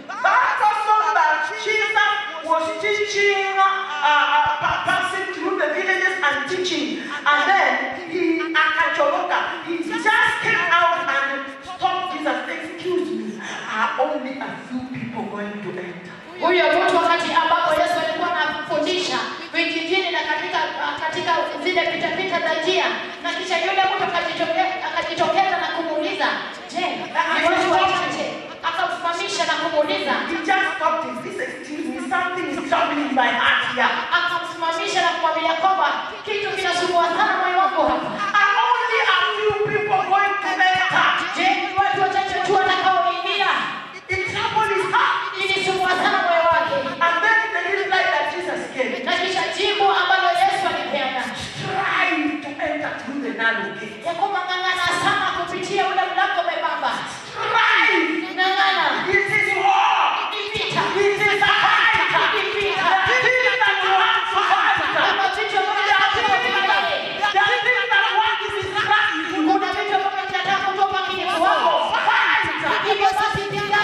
that Jesus was teaching, passing through the villages and teaching, and then he just came out and stopped Jesus. Excuse me, are only a few people going to enter? Huyo mtu wakati ambapo Yesu alikuwa anafundisha vijijini na katika zile pita za njia, na kisha yule mtu akajitokeza na kumuuliza, je, ni watu wachache? Akamsimamisha na kumuuliza, he just stopped him. This, excuse me, something is troubling my heart here. Akamsimamisha na kumwambia kwamba kitu kinasumbua sana moyo wangu hapa. Are only a few people going to enter? Je, ni watu wachache tu watakaoingia? It troubled his heart. Ilisumbua sana moyo wake. And then the reply that Jesus gave, na kisha jibu ambalo Yesu alipeana, strive to enter through the narrow gate. ya kwamba ng'ang'ana sana kupitia ule mlango mwembamba. Strive. Ng'ang'ana. It is war. Ni vita. It is a fight. Ni vita. The thing that you have to fight. Kuna vitu ambavyo vinataka kupigana. The thing that want to distract you. Kuna vitu ambavyo vinataka kutoka kinyume wako. Fight. Hivyo basi pigana.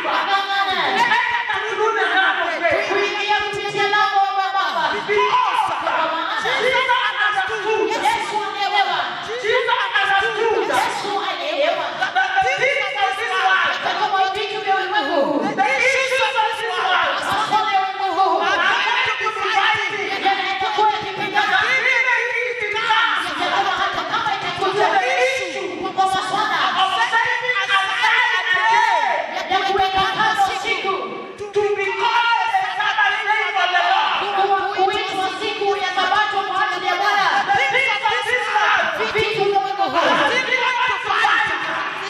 Ng'ang'ana. Enter through the narrow gate. Kuingia kupitia lango mwembamba. Because Jesus understood. Yesu anaelewa. Jesus understood. Yesu anaelewa. That the things of this world, Kama vitu vya ulimwengu. the issues of this world, Masuala ya ulimwengu. are going to be fighting. Yanayokuwa yakipigana. Even if it comes Ya kwamba hata kama to itakuja the issue kwa masuala of saving a life again, ya kuweka kando siku, to be called a Sabbath day for the Lord. kuitwa siku ya Sabato kwa ajili ya Bwana. The things of this world, Vitu vya ulimwengu huu. we want to fight.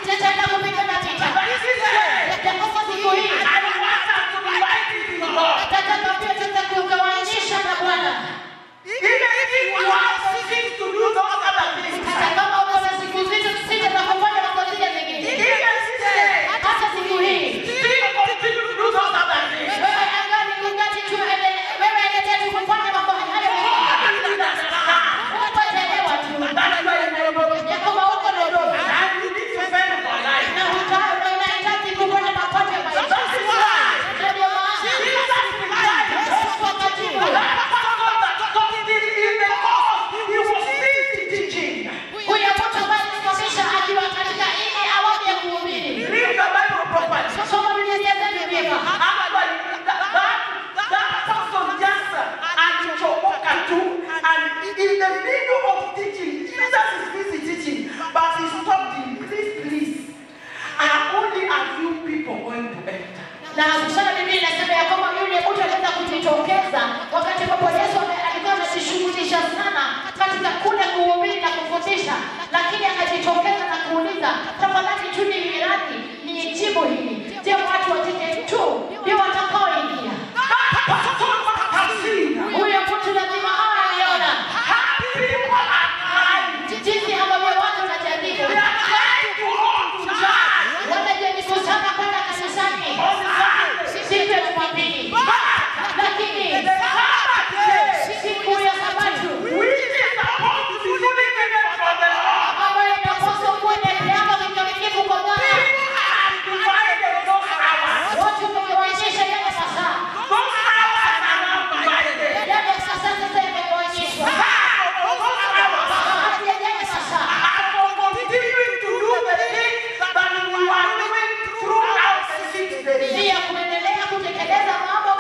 Tutaenda kupigana vita. But this day, Ya kwamba siku hii I want us to be fighting with God. tataka pia tutakuunganisha na Bwana. Even if you have things to do those other things, Hata kama uko na siku zito sita za kufanya mambo zile zingine. even today, Hata siku hii still continue to do those other things. wewe angali ungati tu wewe endelea tu kufanya mambo hayo mengine. Utaelewa tu. Ya kwamba uko na udogo. And you need to fend for life. Na unahitaji kupata mapato ya maisha. That is why Ndio maana Jesus replied, Yesu akajibu. that pastor that stopped in the course, he was still teaching. Huyo mtu ambaye alisimamisha akiwa katika ile awamu ya kuhubiri. Read the Bible properly. Soma Biblia zenu vyema. Actually, that person just alichomoka tu, and in the middle of teaching, Jesus is busy teaching, but he stopped him. Please, are only a few people going to enter? Na kusoma Biblia inasema ya kwamba yule mtu aliweza kujitokeza wakati ambapo Yesu alikuwa anajishughulisha sana katika kule kuhubiri na kufundisha, lakini akajitokeza na kuuliza, tafadhali tu ni miradi ni jibu hili. Je, watu wachache tu ndio watakaoingia? Huyo mtu lazima awe aliona People are crying. jinsi ambavyo watu wanajadili. They are crying to go to church Wanajaribu sana kwenda kanisani on Sunday. siku ya Jumapili, lakini The Sabbath day, siku ya Sabato which is supposed to be dedicated for the Lord, ambayo inapaswa kuwa inapeana vikamilifu kwa Bwana. people are divided those hours. Watu wamegawanyisha yale masaa. Those hours are not divided. Yale masaa sasa yamegawanyishwa. Half of those hours Baadhi ya yale masaa are for continuing to do the things that we are doing throughout the 6 days. ni ya kuendelea kutekeleza mambo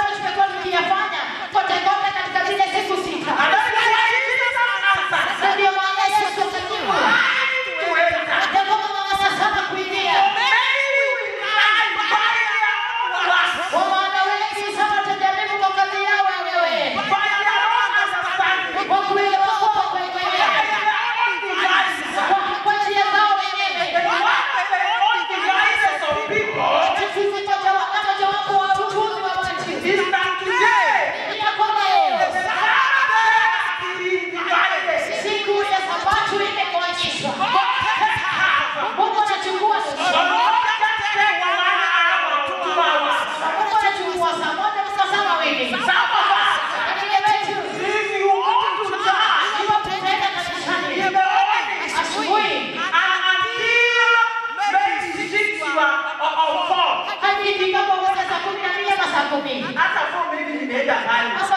ifikapo mwaka saa 12 ama saa 10. Hata kwa maybe nimeenda mbali. Hata saa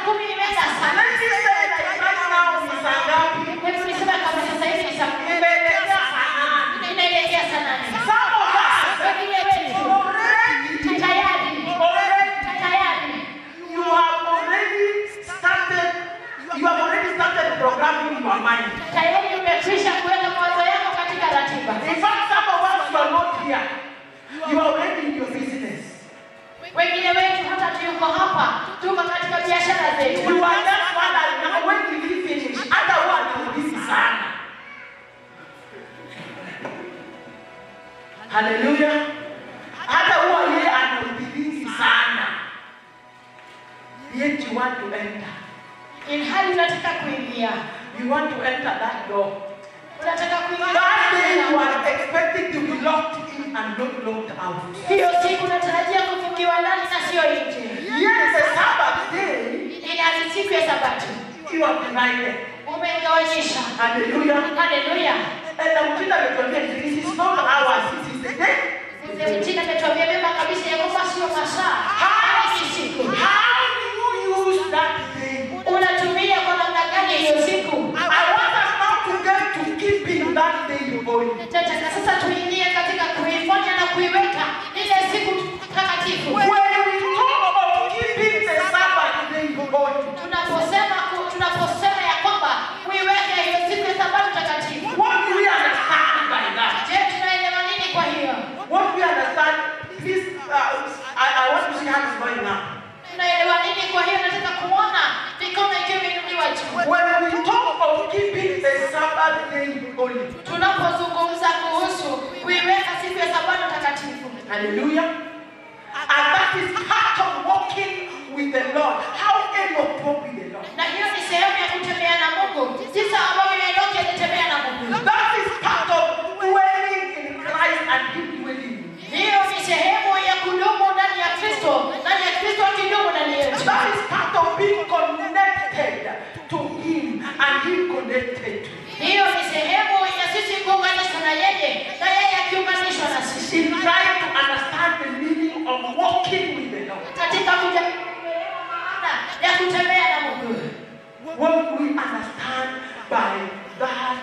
10 nimeenda sana. Let's say that right now ni saa ngapi? Hebu niseme kama sasa hivi ni saa 10. Imeelekea sana. Inaelekea sana. Some of us Wengine wetu already tayari you have already started programming your mind. tayari umekwisha kuweka mawazo yako katika ratiba. In fact, some of us you are not here. You are already in your business. Wengine wetu hata tuko hapa, tuko katika biashara zetu. You are just wondering, now when will we finish? Hata huwa anaulizi sana. Hallelujah. Hata huwa yeye anaulizi sana. Yet you want to enter. In hali unataka kuingia. You want to enter that door. Unataka kuingia. That day you are expecting to be locked in and not locked out. Hiyo siku unatarajia kufungiwa ndani na sio nje. Yes, the Sabbath day. Ni siku ya Sabato. You are divided. Umegawanyisha. Hallelujah. Hallelujah. And the Mujita Betuambia, this is not hours, it is the day. Mzee Mchina ametuambia mema kabisa ya kwamba sio masaa. Ni siku. How do you use that day? Unatumia kwa namna gani hiyo siku? I want us now to get to keeping that day holy. Tataka sasa tuingie katika kuifanya na kuiweka ile siku takatifu. When we talk about keeping the Sabbath day holy, Tunaposema ya kwamba kuiweka hiyo siku ya Sabato takatifu. what do we understand by that? Je, tunaelewa nini kwa hiyo? What we understand, please, I want to see how it's going now. Tunaelewa nini kwa hiyo? Nataka kuona mikono ikiwa imeinuliwa juu. When we talk about keeping the Sabbath day holy, Tunapozungumza kuhusu kuiweka siku ya Sabato takatifu. hallelujah, and that is part of walking with the Lord. How Enoch walked with the Lord. Na hiyo ni sehemu ya kutembea na Mungu. Jinsi ambavyo Enoki alitembea na Mungu. That is part of dwelling in Christ and Him dwelling in you. Hiyo ni sehemu ya kudumu ndani ya Kristo, ndani ya Kristo akidumu ndani yetu. That is part of being connected to Him and Him connected to you. Hiyo ni sehemu ya sisi kuunganishwa na yeye na yeye akiunganishwa na sisi. In trying to understand the meaning of walking with the Lord. Katika maana ya kutembea na Mungu. What we understand by that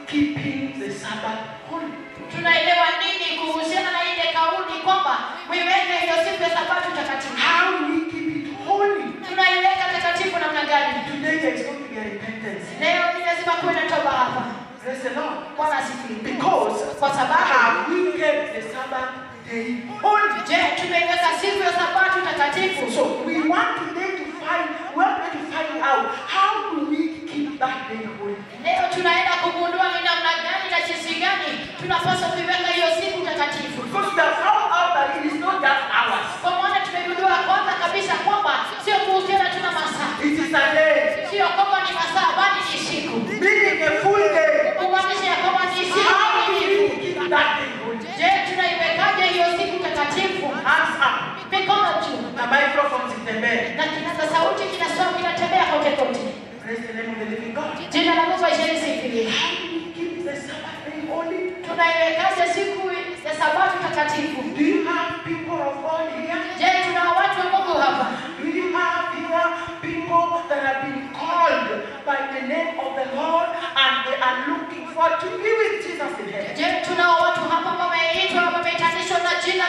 keeping the Sabbath holy. Tunaelewa nini kuhusiana na ile kauli kwamba muiweke hiyo siku ya Sabato takatifu? How do we keep it holy? Tunaiweka takatifu namna gani? Today there is going to be a repentance. Leo ni lazima kuwe na toba hapa. Praise the Lord. Bwana asifiwe. Because Kwa sababu have we kept the Sabbath day holy? je, tumeiweka siku ya Sabato takatifu? So we want today to find out how do we keep that day holy. Leo tunaenda kugundua ni namna gani na jinsi gani tunapaswa kuiweka hiyo siku takatifu. Because we have found out that it is not just hours. Kwa maana tumegundua kwanza kabisa kwamba sio kuhusiana tuna masaa. It is a day. Sio kwamba ni masaa bali ni siku. Meaning a full day. Kumaanisha ya kwamba ni siku How do kamilifu. we keep that day holy? Je, tunaiwekaje hiyo siku takatifu? Hands up. Mikono juu. The microphone is in there. Na kinasa sauti kinatembea kote kote. Praise the name of the living God. Jina la Mungu asifiwe. How do we keep the Sabbath day holy? Tunaiwekaje siku ya Sabato takatifu? Do you have people of God here? Je, tuna watu wa Mungu hapa? Do you have here people that have been called by the name of the Lord and they are looking forward to be with Jesus in heaven? Je, tuna watu hapa ambao wameitwa, wameitanishwa na jina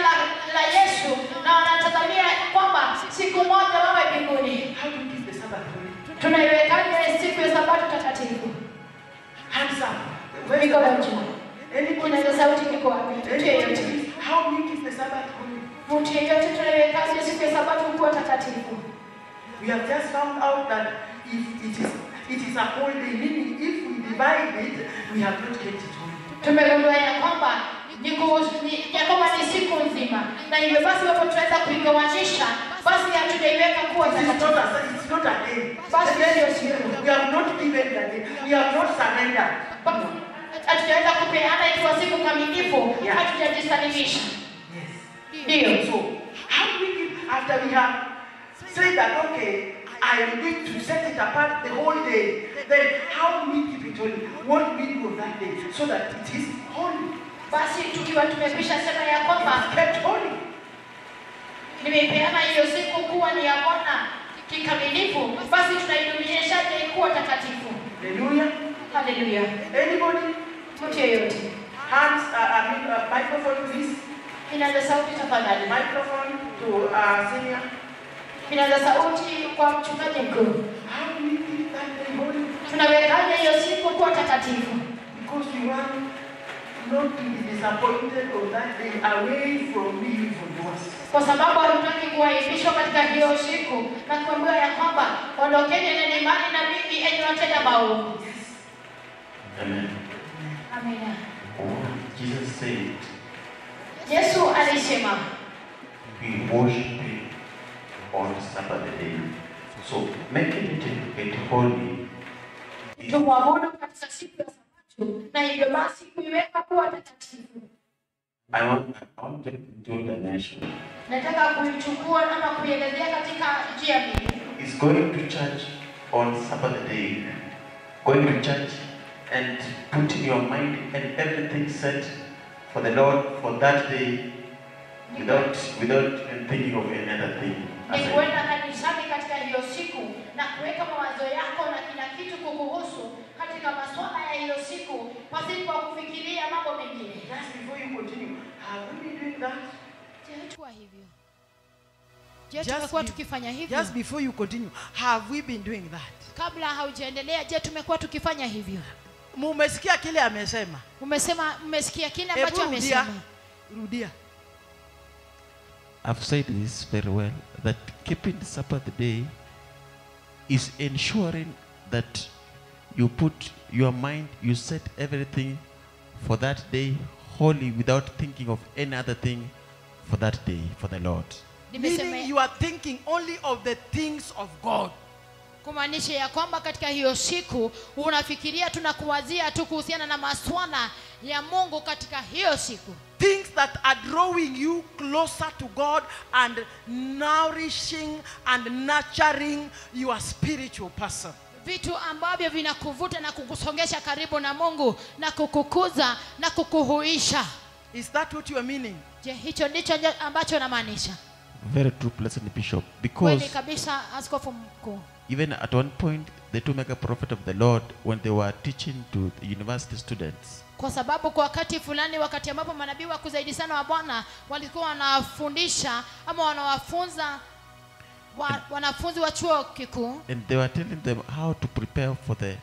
la Yesu na wanatazamia kwamba siku moja wawe mbinguni? How do we keep the Sabbath holy? Tunaiwekaje siku ya Sabato takatifu? Hands up. Mikono juu. Anybody? Kinasa sauti kiko wapi? Mtu yeyote. How do we keep the Sabbath holy? Mtu yeyote tunaiwekaje siku ya Sabato kuwa takatifu? We have just found out that if it is a whole day, meaning if we divide it, we have not kept it holy. Tumegundua ya kwamba ni siku nzima, na hivyo basi wapo tunaweza kuigawanyisha, basi hatujaiweka kuwa takatifu. It's not a day. Basi sio siku. We have not given the day. We have not surrendered. Hatujaweza kupeana ikiwa siku kamilifu, Yeah. hatujajisalimisha. Yes. Ndio. So, how do we keep, after we have said that, okay, I am going to set it apart the whole day, then how do we keep it holy? What do we do that day so that it is holy? Basi tukiwa tumekwisha sema ya kwamba It's kept holy. tumeipeana hiyo siku kuwa ni ya Bwana kikamilifu, basi tunaidumishaje kuwa takatifu? Hallelujah. Hallelujah. Anybody? Mtu yeyote. Hands, microphone please. Inaanza sauti tafadhali. Microphone to senior. Inaanza sauti kwa mchungaji mkuu. How do we keep that day holy? Tunawekaje hiyo siku kuwa takatifu? Because we want not to be disappointed on that day, away from me for once. Kwa sababu hatutaki kuaibishwa katika hiyo siku na kuambiwa ya kwamba ondokeni na imani na mimi enyi watenda maovu. Amen. Amina. Jesus said, Yesu alisema we worship Him on Sabbath day. So making it holy is tumwabudu katika siku ya Sabato, na hivyo basi kuiweka kuwa takatifu. I want to do the nation. Nataka kuichukua ama kuielezea katika njia mbili. Is going to church on Sabbath day, going to church and putting your mind and everything set for the Lord for that day, without thinking of any other thing. Ni kwenda kanisani katika hiyo siku na kuweka mawazo yako na kila kitu kukuhusu katika masuala ya hiyo siku pasipo kufikiria mambo mengine. Just before you continue, have we been doing that? Tumekuwa tukifanya hivyo? Just before you continue, have we been doing that? Kabla haujaendelea, je, tumekuwa tukifanya hivyo? Mumesikia kile amesema? Mmesikia kile ambacho amesema? Rudia. I've said this very well, that keeping the Sabbath day is ensuring that you put your mind, you set everything for that day holy without thinking of any other thing for that day, for the Lord. Meaning you are thinking only of the things of God. Kumaanisha ya kwamba katika hiyo siku unafikiria tunakuwazia tu kuhusiana na masuala ya Mungu katika hiyo siku. Things that are drawing you closer to God and nourishing and nurturing your spiritual person. Vitu ambavyo vinakuvuta na kukusongesha karibu na Mungu na kukukuza na kukuhuisha. Is that what you are meaning? Je, hicho ndicho ambacho namaanisha? Very true, blessed Bishop. Kweli Because kabisa, askofu mkuu. even at one point, the two mega prophet of the Lord, when they were teaching to the university students, Kwa sababu kwa wakati fulani, wakati ambapo manabii wa kuzaidi sana wa Bwana walikuwa wanafundisha ama wanawafunza wanafunzi wa chuo kikuu, and they were telling them how to prepare for the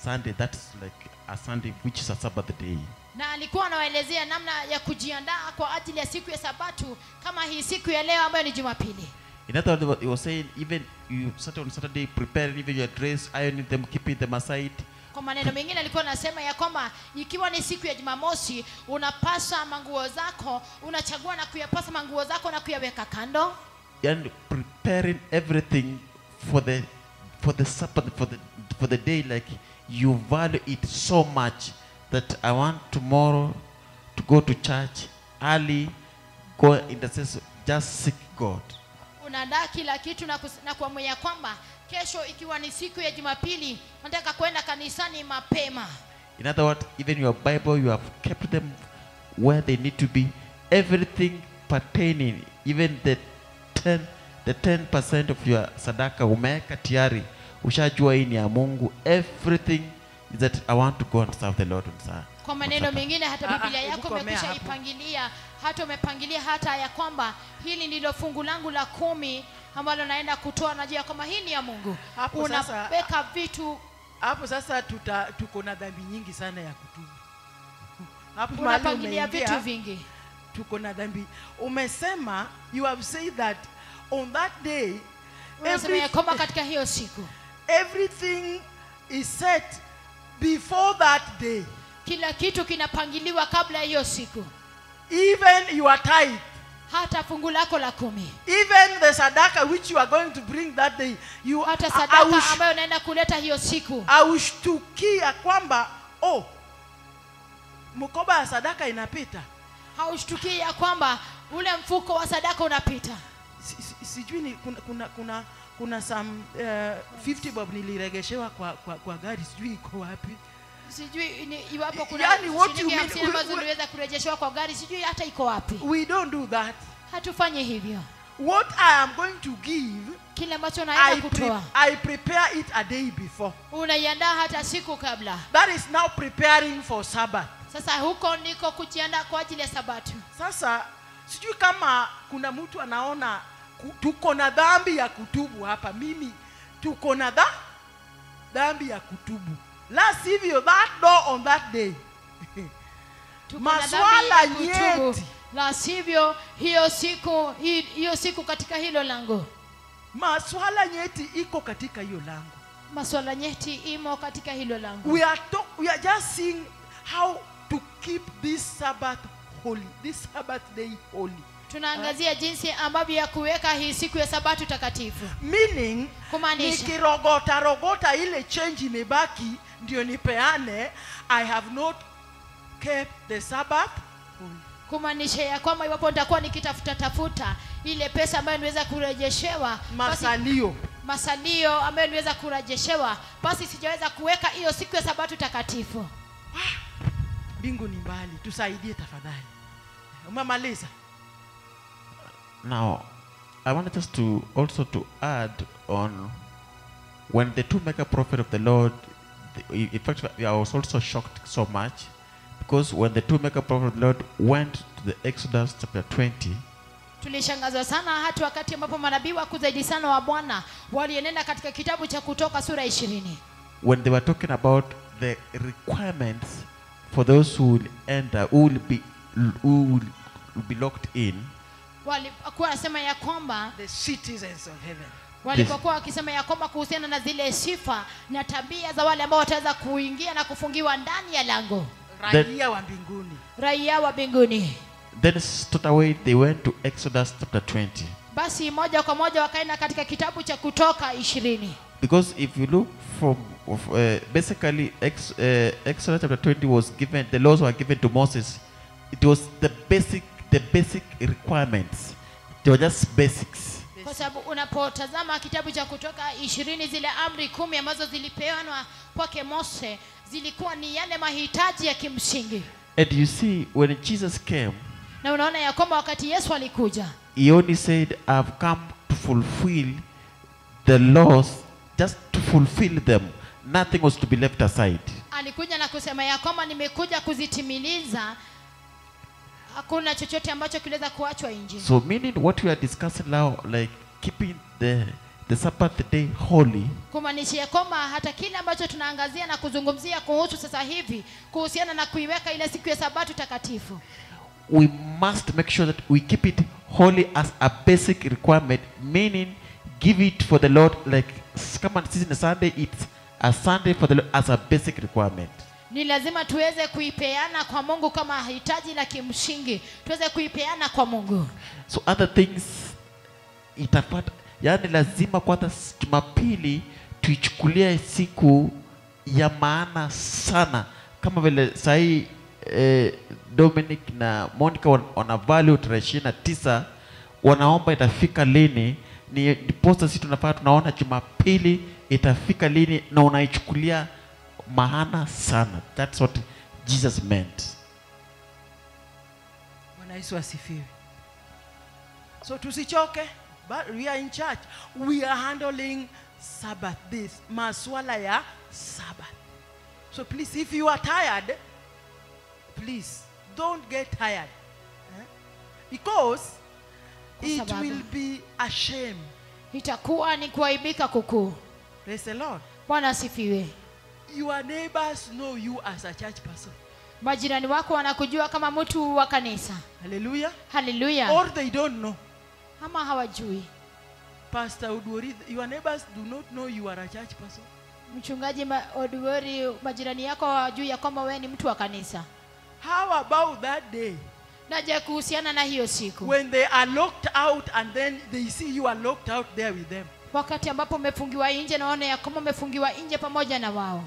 Sunday, that's like a Sunday which is a Sabbath day. na alikuwa anawaelezea namna ya kujiandaa kwa ajili ya siku ya Sabato kama hii siku ya leo ambayo ni Jumapili. In other words, he was saying, even you start on Saturday, preparing even your dress, ironing them, keeping them aside. Kwa maneno mengine alikuwa anasema ya kwamba ikiwa ni siku ya Jumamosi, unapasa manguo zako, unachagua na kuyapasa manguo zako na kuyaweka kando. And preparing everything for the Sabbath, for the day, like you value it so much that I want tomorrow to go to church early, go in the sense just seek God. Unaandaa kila kitu na kuamua kwamba kesho ikiwa ni siku ya Jumapili, nataka kwenda kanisani mapema. In other words, even your Bible, you have kept them where they need to be. Everything pertaining, even the 10% of your sadaka umeweka tayari, ushajua hii ni ya Mungu. Everything is that I want to go and serve the Lord on Sunday. Kwa maneno mengine, hata Biblia yako umekwisha ipangilia, hata umepangilia hata ya kwamba hili ndilo fungu langu la 10 ambalo naenda kutoa, najua kwamba hii ni ya Mungu. Unaweka vitu hapo. Sasa tuko na dhambi nyingi sana ya kutubu. Hapo unapangilia vitu vingi. Tuko na dhambi. Umesema, you have said that on that day, katika hiyo siku everything is set before that day. Kila kitu kinapangiliwa kabla hiyo siku. Even your tithe, hata fungu lako la 10, even the sadaka which you are going to bring that day, hata sadaka ambayo unaenda kuleta hiyo siku. Aushtukia kwamba mkoba ya sadaka inapita. Haushtuki ya kwamba ule mfuko wa sadaka unapita. Sijui ni kuna some 50 bob niliregeshewa kwa gari, sijui iko wapi. Sijui iwapo kuna shilingi 50 ambazo uliweza kurejeshwa kwa gari, sijui hata iko wapi. We don't do that. Hatufanyi hivyo. what I am going to give, kile ambacho naenda kutoa I prepare it a day before. unaiandaa hata siku kabla. That is now preparing for Sabbath. Sasa huko ndiko kujiandaa kwa ajili ya Sabato. Sasa sijui kama kuna mtu anaona tuko na dhambi ya kutubu hapa. Mimi tuko na dhambi ya kutubu. La sivyo that door on that day. Maswala nyeti. La sivyo hiyo siku katika hilo lango. Maswala nyeti iko katika hiyo lango. Maswala nyeti imo katika hilo lango. We are just seeing how to keep this Sabbath holy, this Sabbath day holy. Tunaangazia jinsi ambavyo ya kuweka hii siku ya Sabato takatifu. Meaning, kumaanisha nikirogota ile change imebaki ndio nipeane, I have not kept the Sabbath holy. Kumaanisha ya kwamba iwapo nitakuwa nikitafuta ile pesa ambayo niweza kurejeshewa, masalio ambayo niweza kurejeshewa, basi sijaweza kuweka hiyo siku ya Sabato takatifu. Bingu ni mbali, tusaidie tafadhali. Umemaliza? Now, I wanted us to also to add on when the two mega prophets of the Lord, in fact, I was also shocked so much because when the two mega prophets of the Lord went to the Exodus chapter 20, tulishangazwa sana hata wakati ambapo manabii wakuu zaidi sana wa Bwana walienenda katika kitabu cha Kutoka sura 20. When they were talking about the requirements for those who will enter, who will be locked in, walikuwa wanasema ya kwamba the citizens of heaven. Walipokuwa wakisema ya kwamba kuhusiana na zile sifa na tabia za wale ambao wataweza kuingia na kufungiwa ndani ya lango, raia wa mbinguni. Raia wa mbinguni. Then straight away they went to Exodus chapter 20. Basi moja kwa moja wakaenda katika kitabu cha Kutoka 20. Because if you look from basically Exodus chapter 20 was given, the laws were given to Moses. It was the basic requirements. They were just basics. Kwa sababu unapotazama kitabu cha Kutoka 20, zile amri 10 ambazo zilipeanwa kwake Mose zilikuwa ni yale mahitaji ya kimsingi. And you see, when Jesus came, na unaona ya kwamba wakati Yesu alikuja, he only said, I've come to fulfill the laws, just to fulfill them. Nothing was to be left aside. Alikuja na kusema ya kwamba nimekuja kuzitimiliza, hakuna chochote ambacho kileweza kuachwa nje. So meaning what we are discussing now, like keeping the Sabbath day holy, kumaanisha kwamba hata kile ambacho tunaangazia na kuzungumzia kuhusu sasa hivi kuhusiana na kuiweka ile siku ya Sabato takatifu, we must make sure that we keep it holy as a basic requirement, meaning give it for the Lord, like come on, season Sunday, it's a Sunday for the Lord as a basic requirement. Ni lazima tuweze kuipeana kwa Mungu kama hitaji la kimsingi, tuweze kuipeana kwa Mungu. So other things itapata, yani lazima kwanza Jumapili tuichukulie siku ya maana sana, kama vile sahi Dominic na Monica wana value 29 wanaomba itafika lini, ni posta sisi tunafaa tunaona Jumapili itafika lini na unaichukulia maana sana. That's what Jesus meant. Bwana Yesu asifiwe. So tusichoke, but we are in church. We are handling Sabbath, this maswala ya Sabbath. So please, if you are tired, please don't get tired, because it will be a shame. Itakuwa ni kuaibika kukuu. Praise the Lord. Bwana asifiwe. Your neighbors know you as a church person. Majirani wako wanakujua kama mtu wa kanisa. Hallelujah. Hallelujah. Or they don't know. Ama hawajui. Pastor Udwori, your neighbors do not know you are a church person. Mchungaji Udwori, majirani yako hawajui ya kwamba wewe ni mtu wa kanisa. How about that day? Naje kuhusiana na hiyo siku, when they are locked out and then they see you are locked out there with them. Wakati ambapo umefungiwa nje na waone ya kwamba umefungiwa nje pamoja na wao.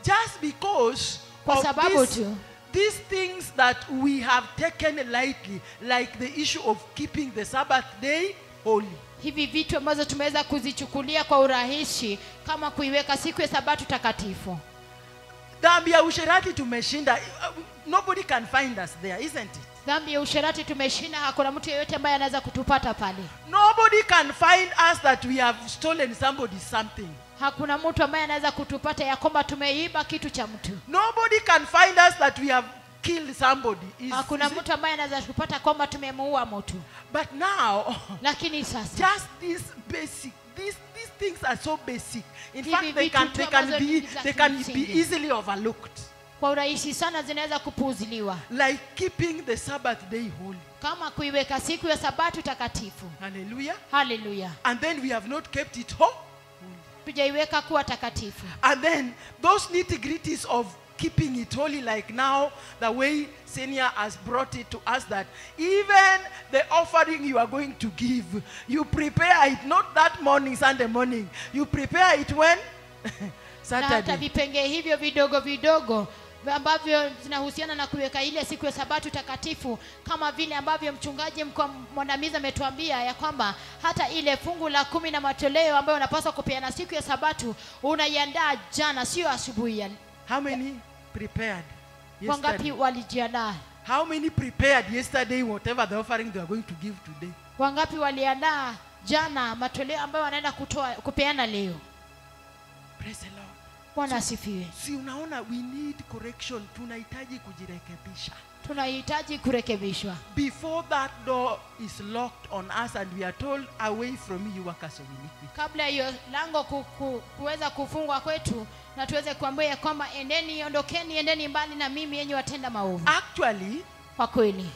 Just because kwa sababu of tu these things that we have taken lightly, like the issue of keeping the Sabbath day holy. Hivi vitu ambazo tumeweza kuzichukulia kwa urahisi kama kuiweka siku ya Sabato takatifu. Dhambi ya usherati tumeshinda. Nobody can find us there, isn't it? Dhambi ya usherati tumeshinda, hakuna mtu yeyote ambaye anaweza kutupata pale. Nobody can find us that we have stolen somebody's something. Hakuna mtu ambaye anaweza kutupata ya kwamba tumeiba kitu cha mtu. Nobody can find us that we have killed somebody. Hakuna mtu ambaye anaweza kutupata kwamba tumemuua mtu. But now, Lakini sasa just this basic, these things are so basic. In fact, Hivi they vitu tu ambazo ni za they can be kimsingi. easily overlooked. kwa urahisi sana zinaweza kupuuziliwa, Like keeping the Sabbath day holy. kama kuiweka siku ya Sabato takatifu. Hallelujah. Haleluya. And then we have not kept it holy. Tujaiweka kuwa takatifu. And then those nitty-gritties of keeping it holy, like now the way Senior has brought it to us, that even the offering you are going to give, you prepare it not that morning, Sunday morning. You prepare it when? Na hata Saturday. vipenge hivyo vidogo vidogo ambavyo zinahusiana na kuweka ile siku ya Sabato takatifu, kama vile ambavyo mchungaji mwandamizi ametuambia ya kwamba hata ile fungu la 10 na matoleo ambayo unapaswa kupeana siku ya Sabato unaiandaa jana, sio asubuhi ya. How many prepared Wangapi yesterday? walijiandaa? How many prepared yesterday whatever the offering they are going to give today? Wangapi waliandaa jana matoleo ambayo wanaenda kupeana leo? Praise the Lord. Bwana asifiwe. Si unaona, we need correction. Tunahitaji kujirekebisha. Tunahitaji kurekebishwa. Before that door is locked on us and we are told, away from me, you workers of iniquity. Kabla hiyo lango kuweza kufungwa kwetu na tuweze kuambia kwamba endeni, ondokeni, endeni mbali na mimi yenye watenda maovu. Actually, Kwa kweli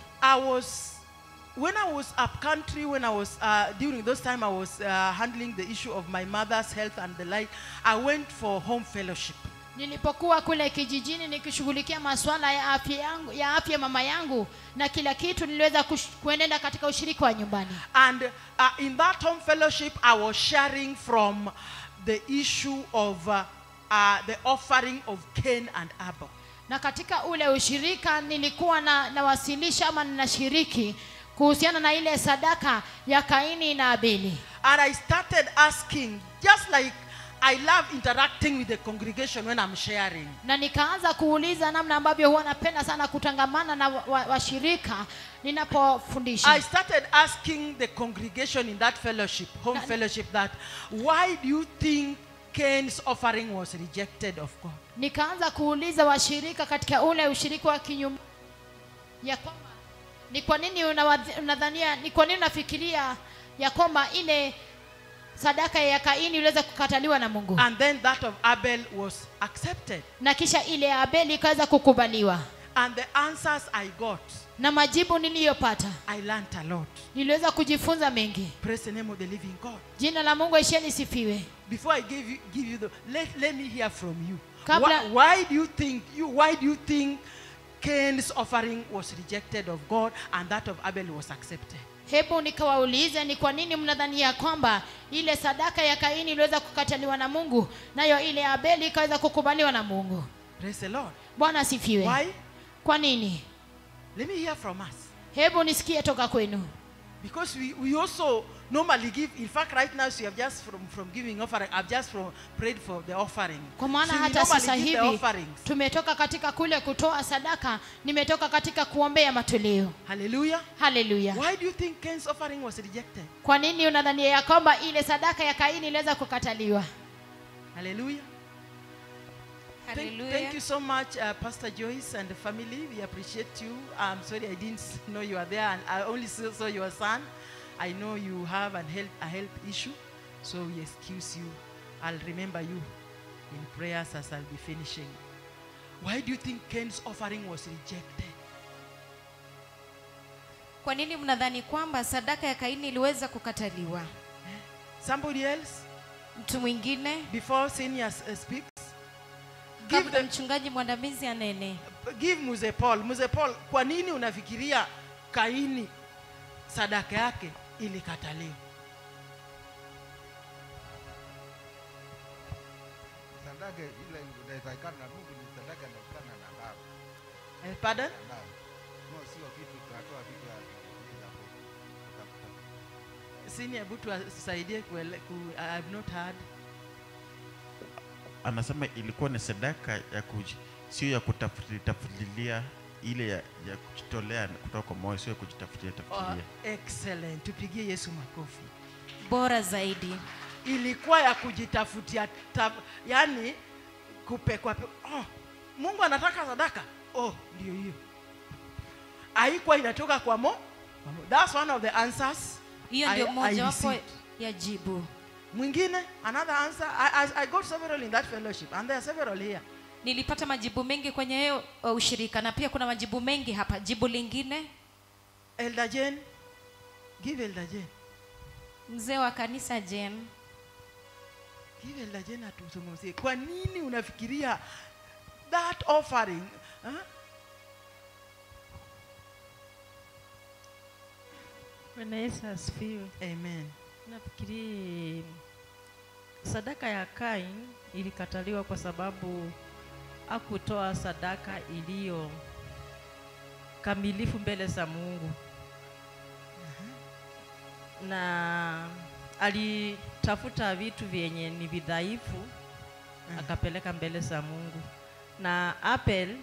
when I was up country, when I was during those time I was handling the issue of my mother's health and the like, I went for home fellowship. nilipokuwa kule kijijini nikishughulikia masuala ya afya yangu, ya afya mama yangu na kila kitu, niliweza kuenenda katika ushirika wa nyumbani. And in that home fellowship I was sharing from the issue of the offering of Cain and Abel. Na katika ule ushirika nilikuwa nawasilisha ama ninashiriki kuhusiana na ile sadaka ya Kaini na Abeli. And I started asking, just like I love interacting with the congregation when I'm sharing. Na nikaanza kuuliza namna ambavyo huwa napenda sana kutangamana na washirika ninapofundisha. I started asking the congregation in that fellowship, home fellowship, that why do you think Cain's offering was rejected of God? Nikaanza kuuliza washirika katika ule ushirika wa kinyumbani ya kwamba ni kwa nini unadhania, ni kwa nini unafikiria ya kwamba ile sadaka ya Kaini iliweza kukataliwa na Mungu, And then that of Abel was accepted. na kisha ile ya Abeli ikaweza kukubaliwa. And the answers I got, Na majibu niliyopata, I learned a lot. niliweza kujifunza mengi. Praise the name of the living God. Jina la Mungu aisheni sifiwe. Before I give you the, let me hear from you. Kabla- Why do you think Cain's offering was rejected of God and that of Abel was accepted? Hebu nikawaulize, ni kwa nini mnadhania kwamba ile sadaka ya Kaini iliweza kukataliwa na Mungu, nayo ile ya Abeli ikaweza kukubaliwa na Mungu? Praise the Lord. Bwana asifiwe. Why? Kwa nini? Let me hear from us. Hebu nisikie toka kwenu. Because we also normally give, in fact right now, so you have just from giving offering, I've just prayed for the offering. Kwa maana So we hata sasa normally give the hivi offerings. tumetoka katika kule kutoa sadaka, nimetoka katika kuombea matoleo. Hallelujah. Haleluya. Why do you think Cain's offering was rejected? Kwa nini unadhania ya kwamba ile sadaka ya Kaini iliweza kukataliwa? Hallelujah. Thank you so much, Pastor Joyce and the family. We appreciate you. I'm sorry I didn't know you were there, and I only saw your son. I know you have a health issue, so we excuse you. I'll remember you in prayers as I'll be finishing. Why do you think Cain's offering was rejected? Kwa nini mnadhani kwamba sadaka ya Kaini iliweza kukataliwa? Somebody else? Mtu mwingine? Before Senior speaks, Kabla mchungaji mwandamizi anene. give Mzee Paul. Mzee Paul, kwa nini unafikiria Kaini sadaka yake ilikataliwa? Sadaka ile inatakana na Mungu ni sadaka inatokana na damu. Pardon? Damu. No, sio kitu tunatoa vitu ya Senior, butu asaidie I have not heard. Anasema ilikuwa ni sadaka ya sio ya kutafutilia ile ya kujitolea kutoka kwa moyo, sio kujitafutia tafutia. Excellent. Tupigie Yesu makofi. Bora zaidi. Ilikuwa ya kujitafutia yani kupekwa. Mungu anataka sadaka. Ndio hiyo. Haikuwa inatoka kwa mo. That's one of the answers. Hiyo ndio moja wapo ya jibu. Mwingine, another answer. I got several in that fellowship and there are several here. Nilipata majibu mengi kwenye hiyo ushirika na pia kuna majibu mengi hapa. Jibu lingine, Elder Jane. Give Elder Jane. Mzee wa kanisa Jane. Give Elder Jane atuzungumzie. Kwa nini unafikiria that offering? Bwana Yesu asifiwe. Amen. Nafikiri sadaka ya Kain ilikataliwa kwa sababu hakutoa sadaka iliyo kamilifu mbele za Mungu. Na alitafuta vitu vyenye ni vidhaifu akapeleka mbele za Mungu. Na Abel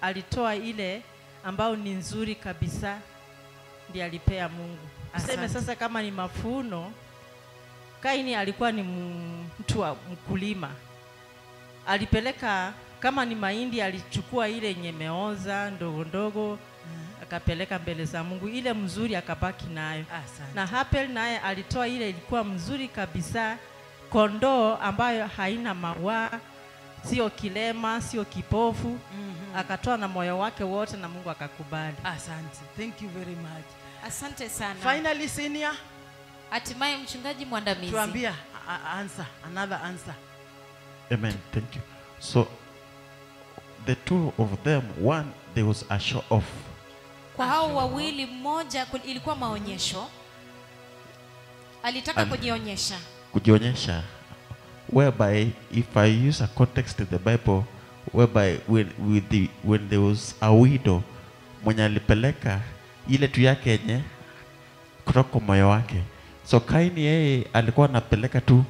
alitoa ile ambao ni nzuri kabisa ndiye alipea Mungu. Tuseme sasa kama ni mafuno, Kaini alikuwa ni mtu wa mkulima. Alipeleka kama ni mahindi, alichukua ile yenye meoza ndogo ndogo akapeleka mbele za Mungu, ile mzuri akabaki nayo. Na Abel naye alitoa ile ilikuwa mzuri kabisa, kondoo ambayo haina mawa, sio kilema, sio kipofu. Akatoa na moyo wake wote na Mungu akakubali. Asante. Thank you very much. Asante sana. Finally, senior. Hatimaye mchungaji mwandamizi. Tuambia answer, another answer. Amen. Thank you. So the two of them, one, there was a show off. Kwa hao wawili, mmoja ilikuwa maonyesho. Alitaka kujionyesha. Kujionyesha, whereby if I use a context in the Bible, whereby when there was a widow mwenye alipeleka ile tu yake yenye kutoka moyo wake. So Kaini yeye alikuwa anapeleka tu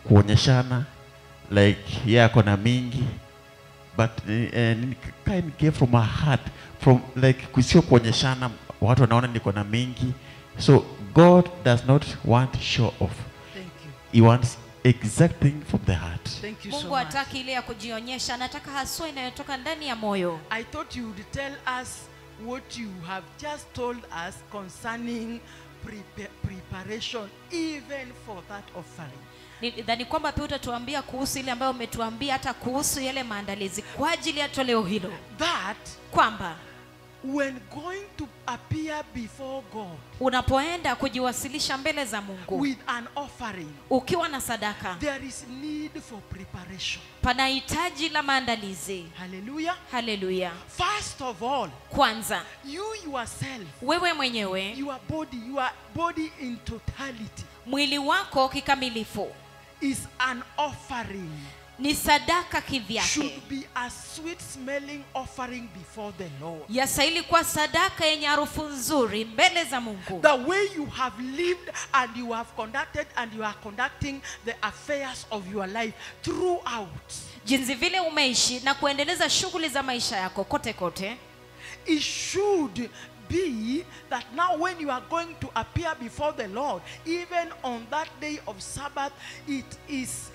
kuonyeshana like yeye ako na mingi, but Kaini gave from her heart, from like kusio kuonyeshana watu wanaona niko na mingi. So God does not want show off. Thank you. He wants exact thing from the heart. Thank you so Mungu much. hataki ile ya kujionyesha, anataka haswa inayotoka ndani ya moyo. I thought you would tell us what you have just told us concerning preparation even for that offering. Nidhani kwamba pia utatuambia kuhusu ile ambayo umetuambia hata kuhusu yale maandalizi kwa ajili ya toleo hilo. That Kwamba when going to appear before God unapoenda kujiwasilisha mbele za Mungu with an offering, ukiwa na sadaka, there is need for preparation. pana hitaji la maandalizi. Hallelujah. Haleluya. First of all, Kwanza, you yourself, wewe mwenyewe, your body in totality mwili wako kikamilifu is an offering. ni sadaka kivyake. Should be a sweet smelling offering before the Lord. Yastahili kuwa sadaka yenye harufu nzuri mbele za Mungu. The way you have lived and you have conducted and you are conducting the affairs of your life throughout. Jinsi vile umeishi na kuendeleza shughuli za maisha yako kote kote. It should be that now when you are going to appear before the Lord, even on that day of Sabbath, it is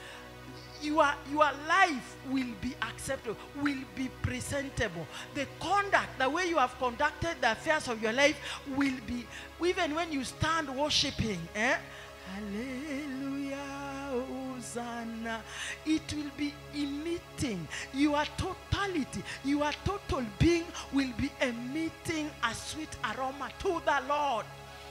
your life will be acceptable, will be presentable. The conduct, the way you have conducted the affairs of your life will be, even when you stand worshiping, hallelujah, Hosanna, it will be emitting your totality, your total being will be emitting a sweet aroma to the Lord.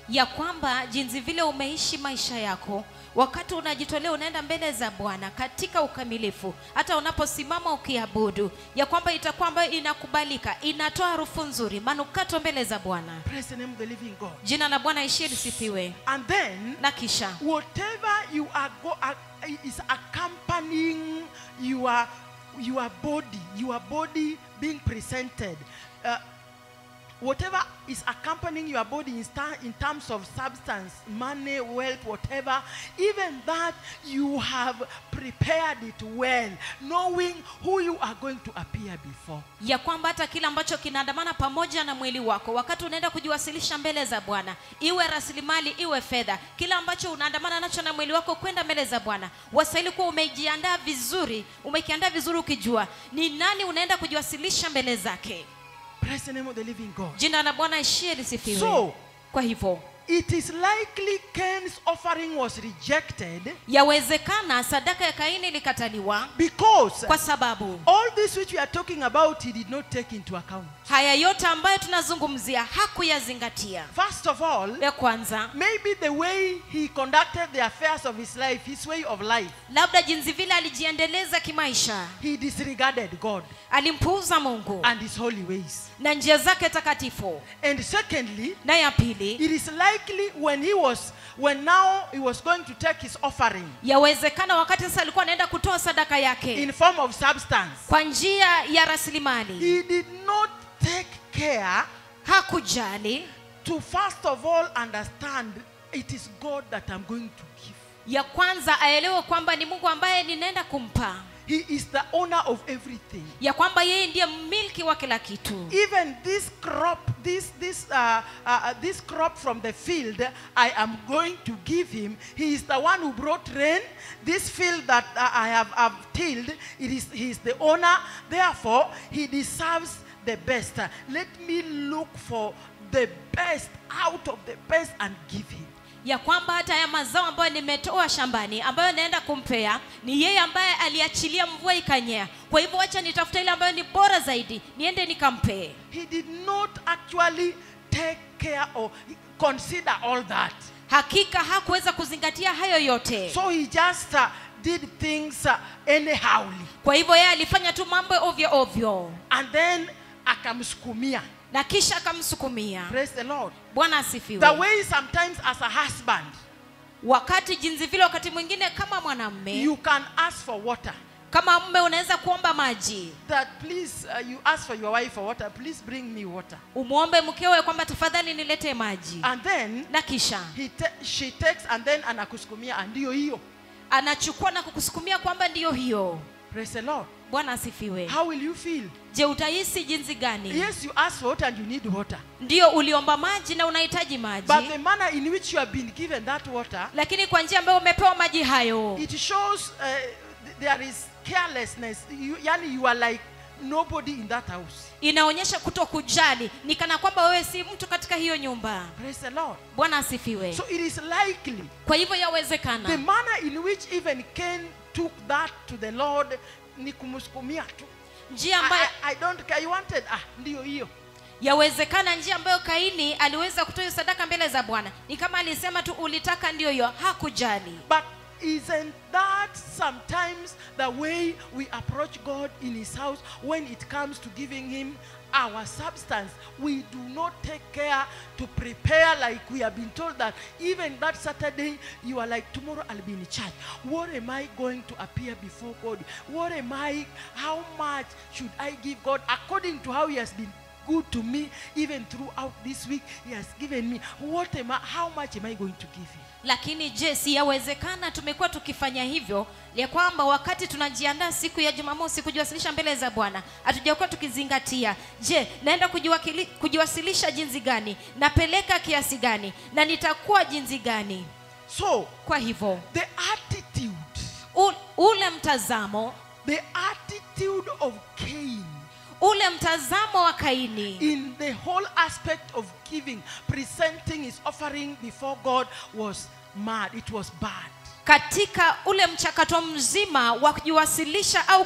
Ya kwamba jinsi vile umeishi maisha yako, wakati unajitolea unaenda mbele za Bwana katika ukamilifu, hata unaposimama ukiabudu, ya kwamba itakuwa ambayo inakubalika, inatoa harufu nzuri, manukato mbele za Bwana. Praise the name of the living God. Jina la Bwana ishie lisifiwe. And then, Na kisha whatever you are is accompanying your body being presented, whatever is accompanying your body in terms of substance, money, wealth, whatever, even that you have prepared it well, knowing who you are going to appear before. Ya kwamba hata kila ambacho kinaandamana pamoja na mwili wako wakati unaenda kujiwasilisha mbele za Bwana, iwe rasilimali iwe fedha, kila ambacho unaandamana nacho na mwili wako kwenda mbele za Bwana, wastahili kuwa umejiandaa vizuri, umekiandaa vizuri ukijua ni nani unaenda kujiwasilisha mbele zake. Praise the name of the living God. Jina la Bwana ishie lisifiwe. So, kwa hivyo it is likely Cain's offering was rejected yawezekana sadaka ya Kaini ilikataliwa because kwa sababu all this which we are talking about he did not take into account. haya yote ambayo tunazungumzia hakuyazingatia. First of all, Ya kwanza, maybe the way he conducted the affairs of his life, his way of life, labda jinsi vile alijiendeleza kimaisha, he disregarded God alimpuuza Mungu and his holy ways. na njia zake takatifu. And secondly, Na ya pili, it is likely when now he was going to take his offering yawezekana wakati sasa alikuwa anaenda kutoa sadaka yake in form of substance, kwa njia ya rasilimali, he did not take care hakujali to first of all understand it is God that I'm going to give. ya kwanza aelewe kwamba ni Mungu ambaye ninaenda kumpa, He is the owner of everything. ya kwamba yeye ndiye mmiliki wa kila kitu. Even this crop from the field I am going to give him. He is the one who brought rain. This field that I have tilled, he is the owner. Therefore, he deserves the best. Let me look for the best out of the best and give him. Ya kwamba hata ya mazao ambayo nimetoa shambani ambayo naenda kumpea ni yeye ambaye aliachilia mvua ikanyea. Kwa hivyo acha nitafute ile ambayo ni bora zaidi niende nikampe. He did not actually take care or consider all that. Hakika hakuweza kuzingatia hayo yote. So he just did things anyhowly. Kwa hivyo yeye alifanya tu mambo ovyo ovyo And then akamsukumia. na kisha akamsukumia. Praise the Lord. Bwana asifiwe. The way sometimes as a husband, Wakati jinsi vile wakati mwingine kama mwanamume, you can ask for water. kama mume unaweza kuomba maji. That please, you ask for your wife for water. Please bring me water. Umuombe mkewe kwamba tafadhali nilete maji. And then Na kisha she takes and then anakusukumia and hiyo. anachukua na kukusukumia kwamba ndiyo hiyo. Praise the Lord. Bwana asifiwe. How will you feel? Je, utahisi jinsi gani? Yes, you ask for water and you need water. Ndio uliomba maji na unahitaji maji. But the manner in which you have been given that water, Lakini kwa njia ambayo umepewa maji hayo, it shows there is carelessness. You are like nobody in that house. inaonyesha kutokujali, ni kana kwamba wewe si mtu katika hiyo nyumba. Praise the Lord. Bwana asifiwe. So it is likely Kwa hivyo the yawezekana manner in which even Cain took that to the Lord ni kumsukumia tu. njia ambayo I don't care. You wanted ndiyo hiyo. yawezekana njia ambayo Kaini aliweza kutoa hiyo sadaka mbele za Bwana ni kama alisema tu ulitaka ndio hiyo, hakujali. But isn't that sometimes the way we approach God in his house when it comes to giving him our substance? We do not take care to prepare, like we have been told that even that Saturday you are like, tomorrow I'll be in church. What am I going to appear before God? How much should I give God according to how he has been good to me? Even throughout this week he has given me. How much am I going to give him? Lakini je, si yawezekana tumekuwa tukifanya hivyo ya kwamba wakati tunajiandaa siku ya Jumamosi kujiwasilisha mbele za Bwana hatujakuwa tukizingatia, je, naenda kujiwasilisha jinsi gani, napeleka kiasi gani, na nitakuwa jinsi gani? So Kwa hivyo the attitude ule mtazamo of Cain ule mtazamo wa Kaini in the whole aspect of giving, presenting his offering before God was mad. It was bad. katika ule mchakato mzima wa kujiwasilisha au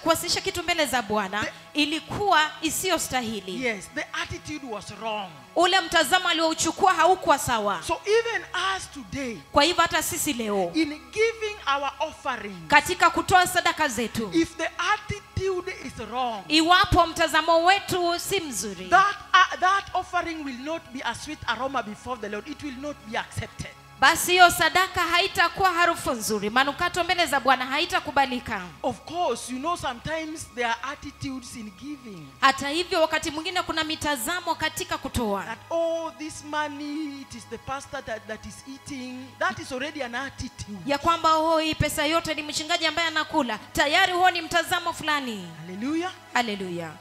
kuwasilisha kitu mbele za Bwana ilikuwa isiyostahili. Yes, the attitude was wrong. Ule mtazamo aliochukua haukuwa sawa. So even as today, Kwa hivyo hata sisi leo in giving our offering, katika kutoa sadaka zetu, if the attitude is wrong, iwapo mtazamo wetu si mzuri, that offering will not be a sweet aroma before the Lord. It will not be accepted. basi hiyo sadaka haitakuwa harufu nzuri, manukato mbele za Bwana haitakubalika. Of course, you know sometimes there are attitudes in giving. Hata hivyo wakati mwingine kuna mitazamo katika kutoa. That, oh, this money, it is the pastor that is eating. That is already an attitude. Ya kwamba hii pesa yote ni mchungaji ambaye anakula. Tayari huo ni mtazamo fulani. Hallelujah. Hallelujah.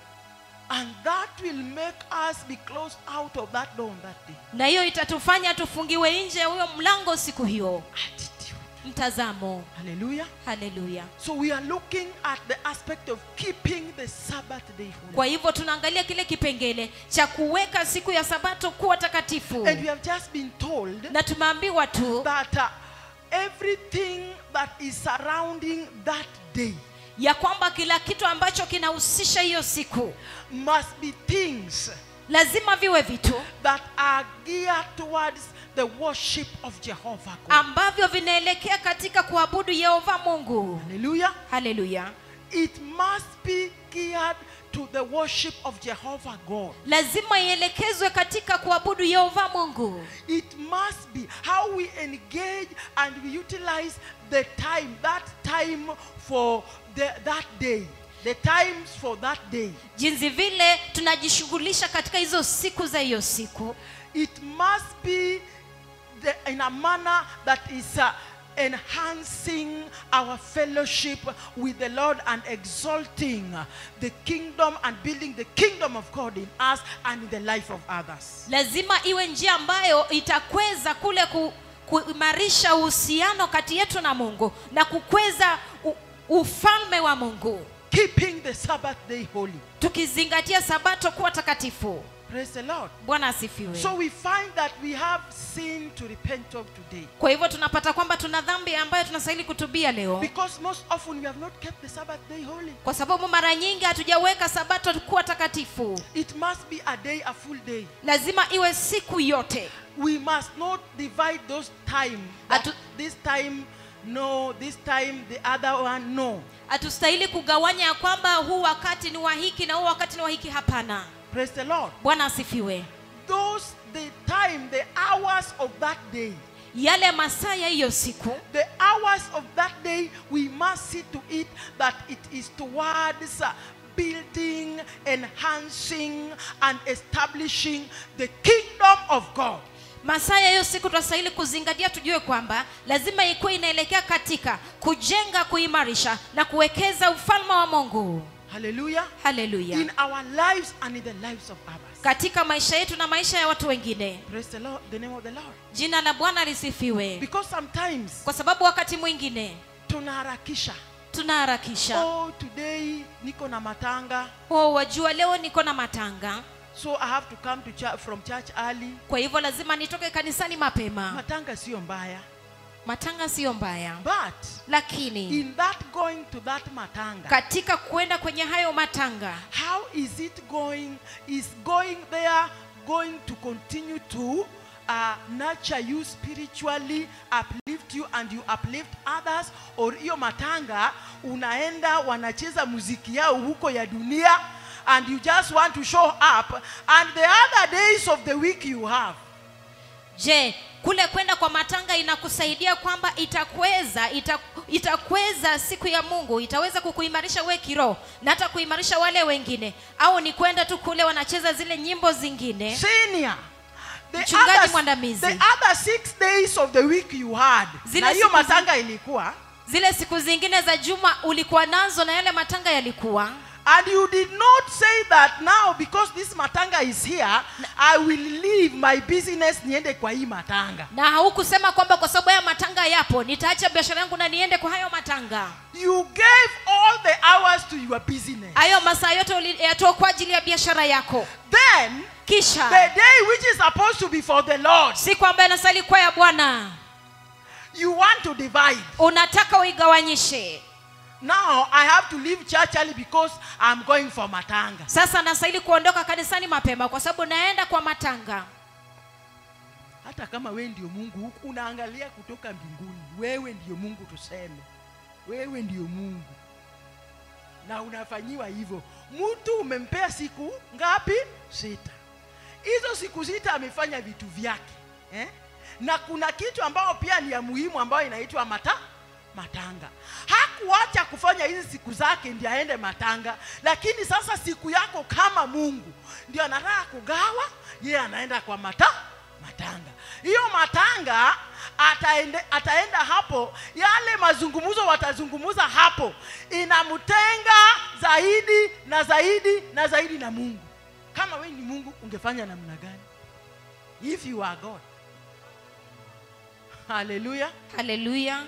And that will make us be closed out of that door on that day. Na hiyo itatufanya tufungiwe nje huyo mlango siku hiyo. Attitude. Mtazamo. Hallelujah. Hallelujah. So we are looking at the aspect of keeping the Sabbath day holy. Kwa hivyo tunaangalia kile kipengele cha kuweka siku ya Sabato kuwa takatifu. And we have just been told Na tumeambiwa tu that everything that is surrounding that day ya kwamba kila kitu ambacho kinahusisha hiyo siku must be things lazima viwe vitu that are geared towards the worship of Jehovah God. ambavyo vinaelekea katika kuabudu Yehova Mungu. Hallelujah. Hallelujah. It must be geared to the worship of Jehovah God. Lazima ielekezwe katika kuabudu Yehova Mungu. It must be how we engage and we utilize the time, that time for that day. The times for that day. Jinsi vile tunajishughulisha katika hizo siku za hiyo siku. It must be in a manner that is enhancing our fellowship with the Lord and exalting the kingdom and building the kingdom of God in us and in the life of others. Lazima iwe njia ambayo itakweza kule kuimarisha uhusiano kati yetu na Mungu na kukweza ufalme wa Mungu. Keeping the Sabbath day holy. Tukizingatia Sabato kuwa takatifu. Praise the Lord. Bwana asifiwe. So we find that we have sin to repent of today. Kwa hivyo tunapata kwamba tuna dhambi ambayo tunastahili kutubia leo. Because most often we have not kept the Sabbath day holy. Kwa sababu mara nyingi hatujaweka Sabato kuwa takatifu. It must be a day, a full day. Lazima iwe siku yote. We must not divide those time. This time no, this time the other one no. Hatustahili kugawanya ya kwamba huu wakati ni wa hiki na huu wakati ni wa hiki, hapana. Praise the Lord. Bwana asifiwe. The time, the hours of that day. Yale masaa ya hiyo siku. The hours of that day we must see to it that it is towards building, enhancing and establishing the kingdom of God. Masaa ya hiyo siku tunastahili kuzingatia, tujue kwamba lazima ikuwe inaelekea katika kujenga, kuimarisha na kuwekeza ufalme wa Mungu. Hallelujah. Hallelujah. In our lives and in the lives of others. Katika maisha yetu na maisha ya watu wengine. Praise the Lord, the name of the Lord. Jina la Bwana lisifiwe. Because sometimes, kwa sababu wakati mwingine tunaharakisha. Tunaharakisha. Today niko na matanga. Wajua leo niko na matanga. So I have to come to church, from church early. Kwa hivyo lazima nitoke kanisani mapema. Matanga sio mbaya. Matanga sio mbaya. But lakini in that going to that matanga, katika kwenda kwenye hayo matanga, how is it going? Is going there going to continue to nurture you spiritually, uplift you and you uplift others? Or hiyo matanga unaenda wanacheza muziki yao huko ya dunia and you just want to show up and the other days of the week you have? Je, kule kwenda kwa matanga inakusaidia kwamba itakweza siku ya Mungu, itaweza kukuimarisha wewe kiroho na hata kuimarisha wale wengine, au ni kwenda tu kule wanacheza zile nyimbo zingine? Senior, the other 6 days of the week you had, na hiyo matanga ilikuwa, zile siku zingine za juma ulikuwa nazo na yale matanga yalikuwa, and you did not say that now because this matanga is here, I will leave my business niende kwa hii matanga. Na haukusema kwamba kwa sababu ya matanga yapo nitaacha biashara yangu na niende kwa hayo matanga. You gave all the hours to your business. Hayo masaa yote uliyatoa kwa ajili ya biashara yako. Then kisha the day which is supposed to be for the Lord, siku ambayo inastahili kuwa ya Bwana, you want to divide. Unataka uigawanyishe. Now I have to leave church early because I'm going for matanga. Sasa nastahili kuondoka kanisani mapema kwa sababu naenda kwa matanga. Hata kama wewe ndio Mungu, unaangalia kutoka mbinguni. Wewe ndio Mungu tuseme. Wewe ndio Mungu. Na unafanyiwa hivyo. Mtu umempea siku ngapi? 6. Hizo siku 6 amefanya vitu vyake. Na kuna kitu ambao pia ni ya muhimu ambayo inaitwa matanga. Hakuacha kufanya hizi siku zake ndio aende matanga, lakini sasa siku yako kama Mungu ndio anataka kugawa, yeye anaenda kwa matanga. Hiyo matanga ataenda hapo, yale mazungumzo watazungumuza hapo inamtenga zaidi na zaidi na zaidi na Mungu. Kama wewe ni Mungu ungefanya namna gani? If you are God. Hallelujah. Hallelujah.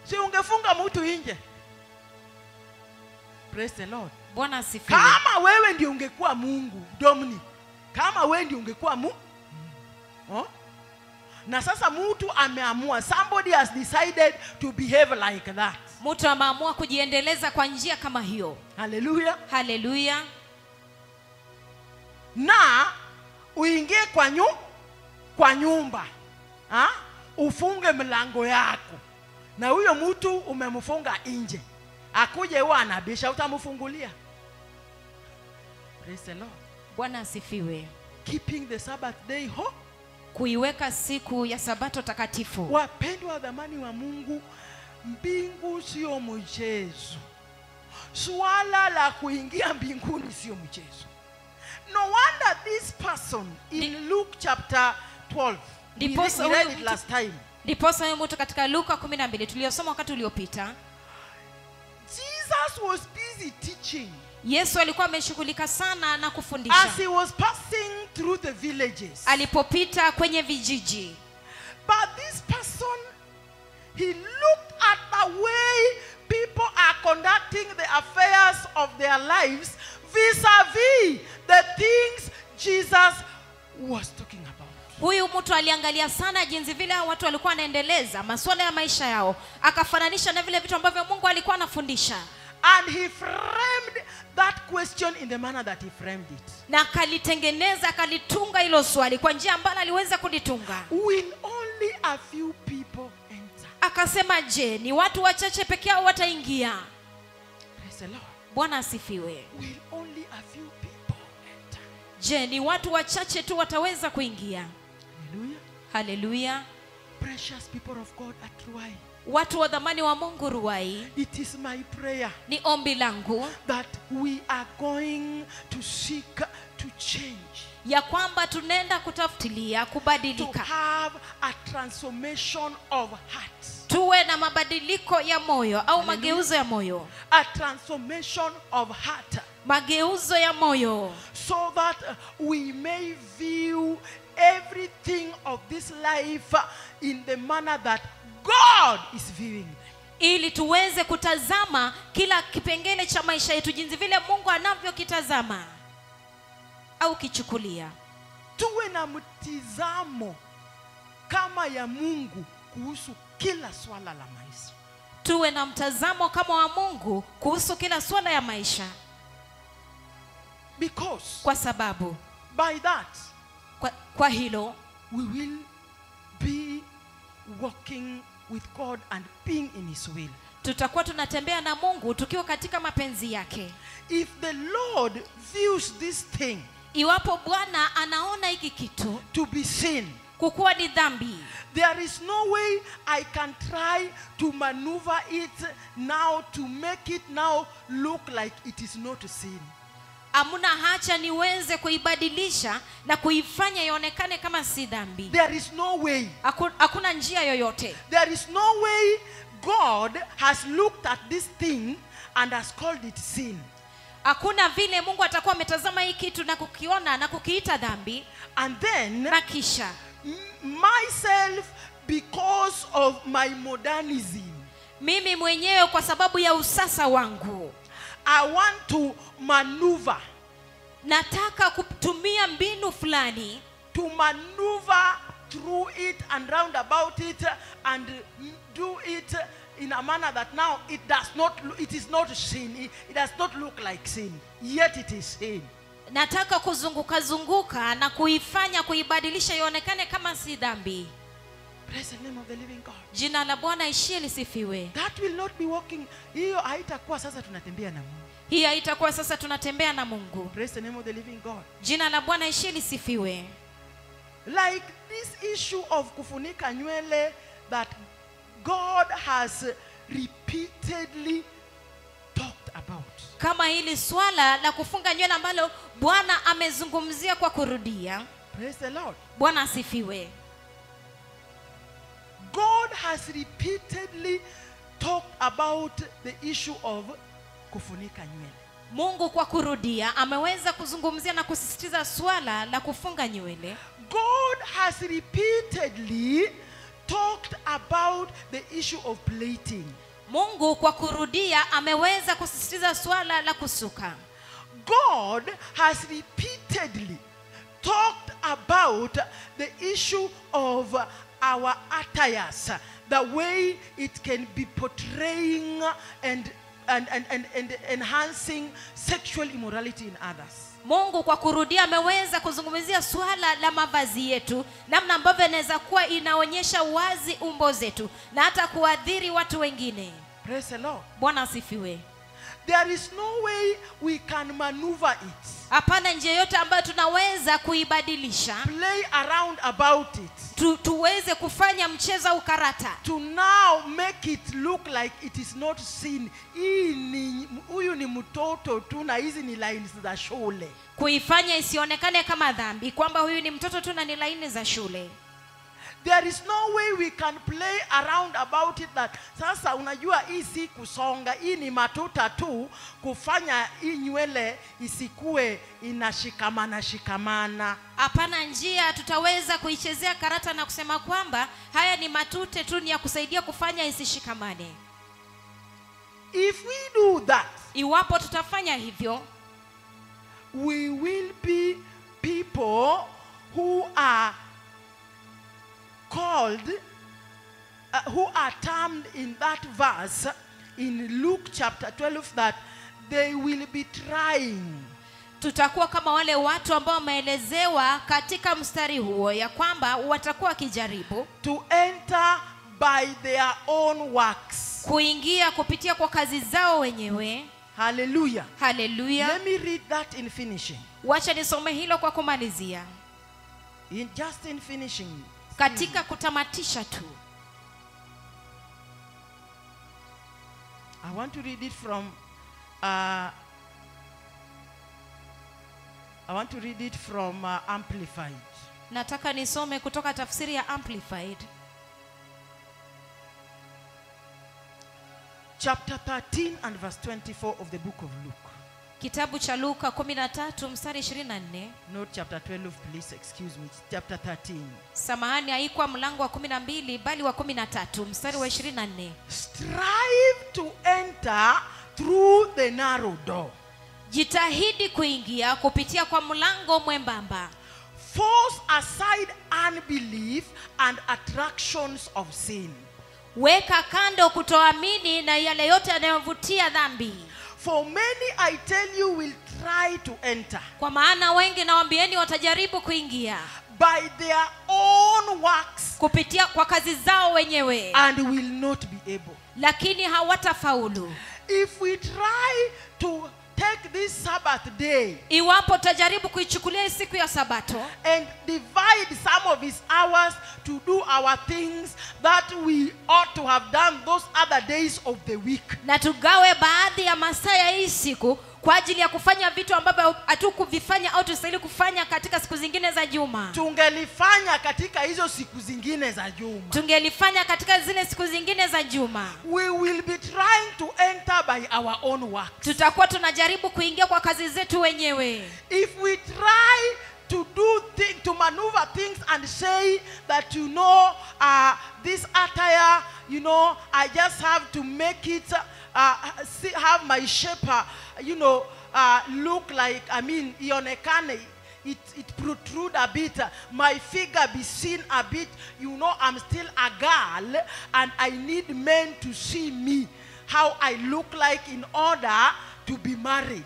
Si ungefunga mtu nje? Praise the Lord. Bwana asifiwe. Kama wewe ndio ungekuwa Mungu, Dominic. Kama wewe ndio ungekuwa oh? Na sasa mtu ameamua, somebody has decided to behave like that. Mtu ameamua kujiendeleza kwa njia kama hiyo. Hallelujah. Hallelujah. Na uingie kwa nyumba. Ufunge mlango yako. Na huyo mtu umemfunga nje. Akuje huwa anabisha, utamfungulia? Praise the Lord. Bwana asifiwe. Keeping the Sabbath day kuiweka siku ya Sabato takatifu. Wapendwa wa dhamani wa Mungu, mbingu sio mchezo. Swala la kuingia mbinguni sio mchezo. No wonder this person in Luke chapter 12. We read it last time. Ndiposa huyo mtu katika Luka 12 tuliyosoma wakati uliopita. Jesus was busy teaching. Yesu alikuwa ameshughulika sana na kufundisha. As he was passing through the villages. Alipopita kwenye vijiji. But this person, he looked at the way people are conducting the affairs of their lives vis-a-vis the things Jesus was talking about. Huyu mtu aliangalia sana jinsi vile watu walikuwa wanaendeleza masuala ya maisha yao, akafananisha na vile vitu ambavyo Mungu alikuwa anafundisha. And he framed that question in the manner that he framed it. Na akalitengeneza, akalitunga hilo swali kwa njia ambayo aliweza kulitunga. Will only a few people enter? Akasema, je, ni watu wachache pekee yao wataingia? Praise the Lord. Bwana asifiwe. Will only a few people enter? Je, ni watu wachache tu wataweza kuingia? Hallelujah. Hallelujah. Precious people of God at Ruai. Watu wa dhamani wa Mungu Ruai, it is my prayer ni ombi langu that we are going to seek to change, ya kwamba tunaenda kutafutilia to kubadilika, have a transformation of heart, tuwe na mabadiliko ya moyo au mageuzo ya moyo, a transformation of heart, mageuzo ya moyo, so that we may view everything of this life in the manner that God is viewing them. ili tuweze kutazama kila kipengele cha maisha yetu jinsi vile Mungu anavyokitazama au kichukulia. Tuwe na mtizamo kama ya Mungu kuhusu kila swala la maisha. Tuwe na mtazamo kama wa Mungu kuhusu kila swala ya maisha. Because Kwa sababu by that kwa hilo we will be walking with God and being in his will. tutakuwa tunatembea na Mungu tukiwa katika mapenzi yake. If the Lord views this thing Iwapo Bwana anaona hiki kitu to be sin, kukuwa ni dhambi, there is no way I can try to maneuver it now to make it now look like it is not sin. amuna hacha niweze kuibadilisha na kuifanya ionekane kama si dhambi. There is no way. Hakuna njia yoyote. There is no way God has looked at this thing and has called it sin. Hakuna vile Mungu atakuwa ametazama hii kitu na kukiona na kukiita dhambi, And then na kisha myself, because of my modernism, mimi mwenyewe kwa sababu ya usasa wangu I want to maneuver, nataka kutumia mbinu fulani to maneuver through it and round about it and do it in a manner that now it is not sin. It does not look like sin, yet it is sin. nataka kuzunguka na kuibadilisha ionekane kama si dhambi. Praise the name of the living God. Jina la Bwana ishie lisifiwe. That will not be walking. Hiyo haitakuwa sasa tunatembea na Mungu. Hii haitakuwa sasa tunatembea na Mungu. Praise the name of the living God. Jina la Bwana ishie lisifiwe. Like this issue of kufunika nywele that God has repeatedly talked about. Kama hili swala la kufunga nywele ambalo Bwana amezungumzia kwa kurudia. Praise the Lord. Bwana asifiwe. God has repeatedly talked about the issue of kufunika nywele. Mungu kwa kurudia ameweza kuzungumzia na kusisitiza swala la kufunga nywele. God has repeatedly talked about the issue of plaiting. Mungu kwa kurudia ameweza kusisitiza swala la kusuka. God has repeatedly talked about the issue of our attires, the way it can be portraying and enhancing sexual immorality in others. Mungu kwa kurudia ameweza kuzungumzia swala la mavazi yetu, namna ambavyo inaweza kuwa inaonyesha wazi umbo zetu na hata kuadhiri watu wengine. Praise the Lord. Bwana asifiwe. There is no way we can maneuver it. Hapana njia yote ambayo tunaweza kuibadilisha. Play around about it. Tuweze kufanya mchezo au karata. To now make it look like it is not sin. Huyu ni mtoto tu na hizi ni lines za shule. Kuifanya isionekane kama dhambi, kwamba huyu ni mtoto tu na ni laini za shule. There is no way we can play around about it that sasa unajua hii si kusonga, hii ni matuta tu, kufanya hii nywele isikue inashikamana. Hapana njia tutaweza kuichezea karata na kusema kwamba haya ni matute tu ni ya kusaidia kufanya isishikamane. If we do that, Iwapo tutafanya hivyo, we will be people who are called, who are termed in that verse in Luke chapter 12 that they will be trying. Tutakuwa kama wale watu ambao wameelezewa katika mstari huo ya kwamba watakuwa wakijaribu to enter by their own works. kuingia kupitia kwa kazi zao wenyewe. Hallelujah. Hallelujah. Let me read that in finishing. Wacha nisome hilo kwa kumalizia. Just in finishing. Katika kutamatisha tu. I want to read it from Amplified. Nataka nisome kutoka tafsiri ya Amplified. Chapter 13 and verse 24 of the book of Luke. Kitabu cha Luka 13 mstari 24. Not chapter 12, please excuse me. Chapter 13. Samahani, haikuwa mlango wa 12 bali wa 13 mstari wa 24. Strive to enter through the narrow door. Jitahidi kuingia kupitia kwa mlango mwembamba. Force aside unbelief and attractions of sin. Weka kando kutoamini na yale yote yanayovutia dhambi. For many, I tell you, will try to enter. Kwa maana wengi nawaambieni watajaribu kuingia By their own works. kupitia kwa kazi zao wenyewe, And will not be able. lakini hawatafaulu. If we try to take this Sabbath day Iwapo tutajaribu kuichukulia siku ya Sabato and divide some of his hours to do our things that we ought to have done those other days of the week, na tugawe baadhi ya masaa ya hii siku kwa ajili ya kufanya vitu ambavyo hatukuvifanya au tustahili kufanya katika siku zingine za juma, tungelifanya katika hizo siku zingine za juma. tungelifanya katika zile siku zingine za juma. We will be trying to enter by our own works. Tutakuwa tunajaribu kuingia kwa kazi zetu wenyewe. If we try to to maneuver things and say that, this attire, I just have to make it have my shape, look like, ionekane, it protrude a bit, my figure be seen a bit, I'm still a girl and I need men to see me, how I look like in order to be married.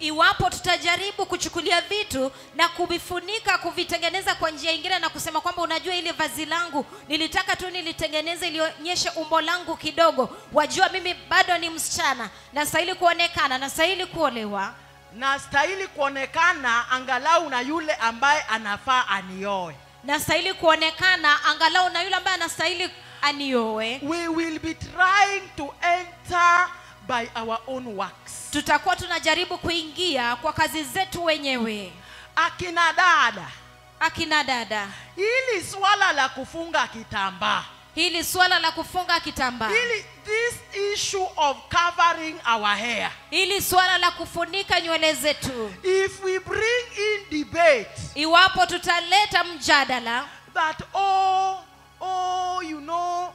Iwapo tutajaribu kuchukulia vitu na kuvifunika, kuvitengeneza kwa njia nyingine na kusema kwamba unajua ile vazi langu nilitaka tu nilitengeneze ilionyeshe umbo langu kidogo, wajua mimi bado ni msichana, nastahili kuonekana, nastahili kuolewa, nastahili kuonekana angalau na yule ambaye anafaa anioe. nastahili kuonekana angalau na yule ambaye anastahili anioe, we will be trying to enter by our own works. tutakuwa tunajaribu kuingia kwa kazi zetu wenyewe. Akina dada, Akina dada, hili swala la kufunga kitambaa, hili swala la kufunga kitambaa, this issue of covering our hair, hili swala la kufunika nywele zetu, if we bring in debate iwapo tutaleta mjadala that you know,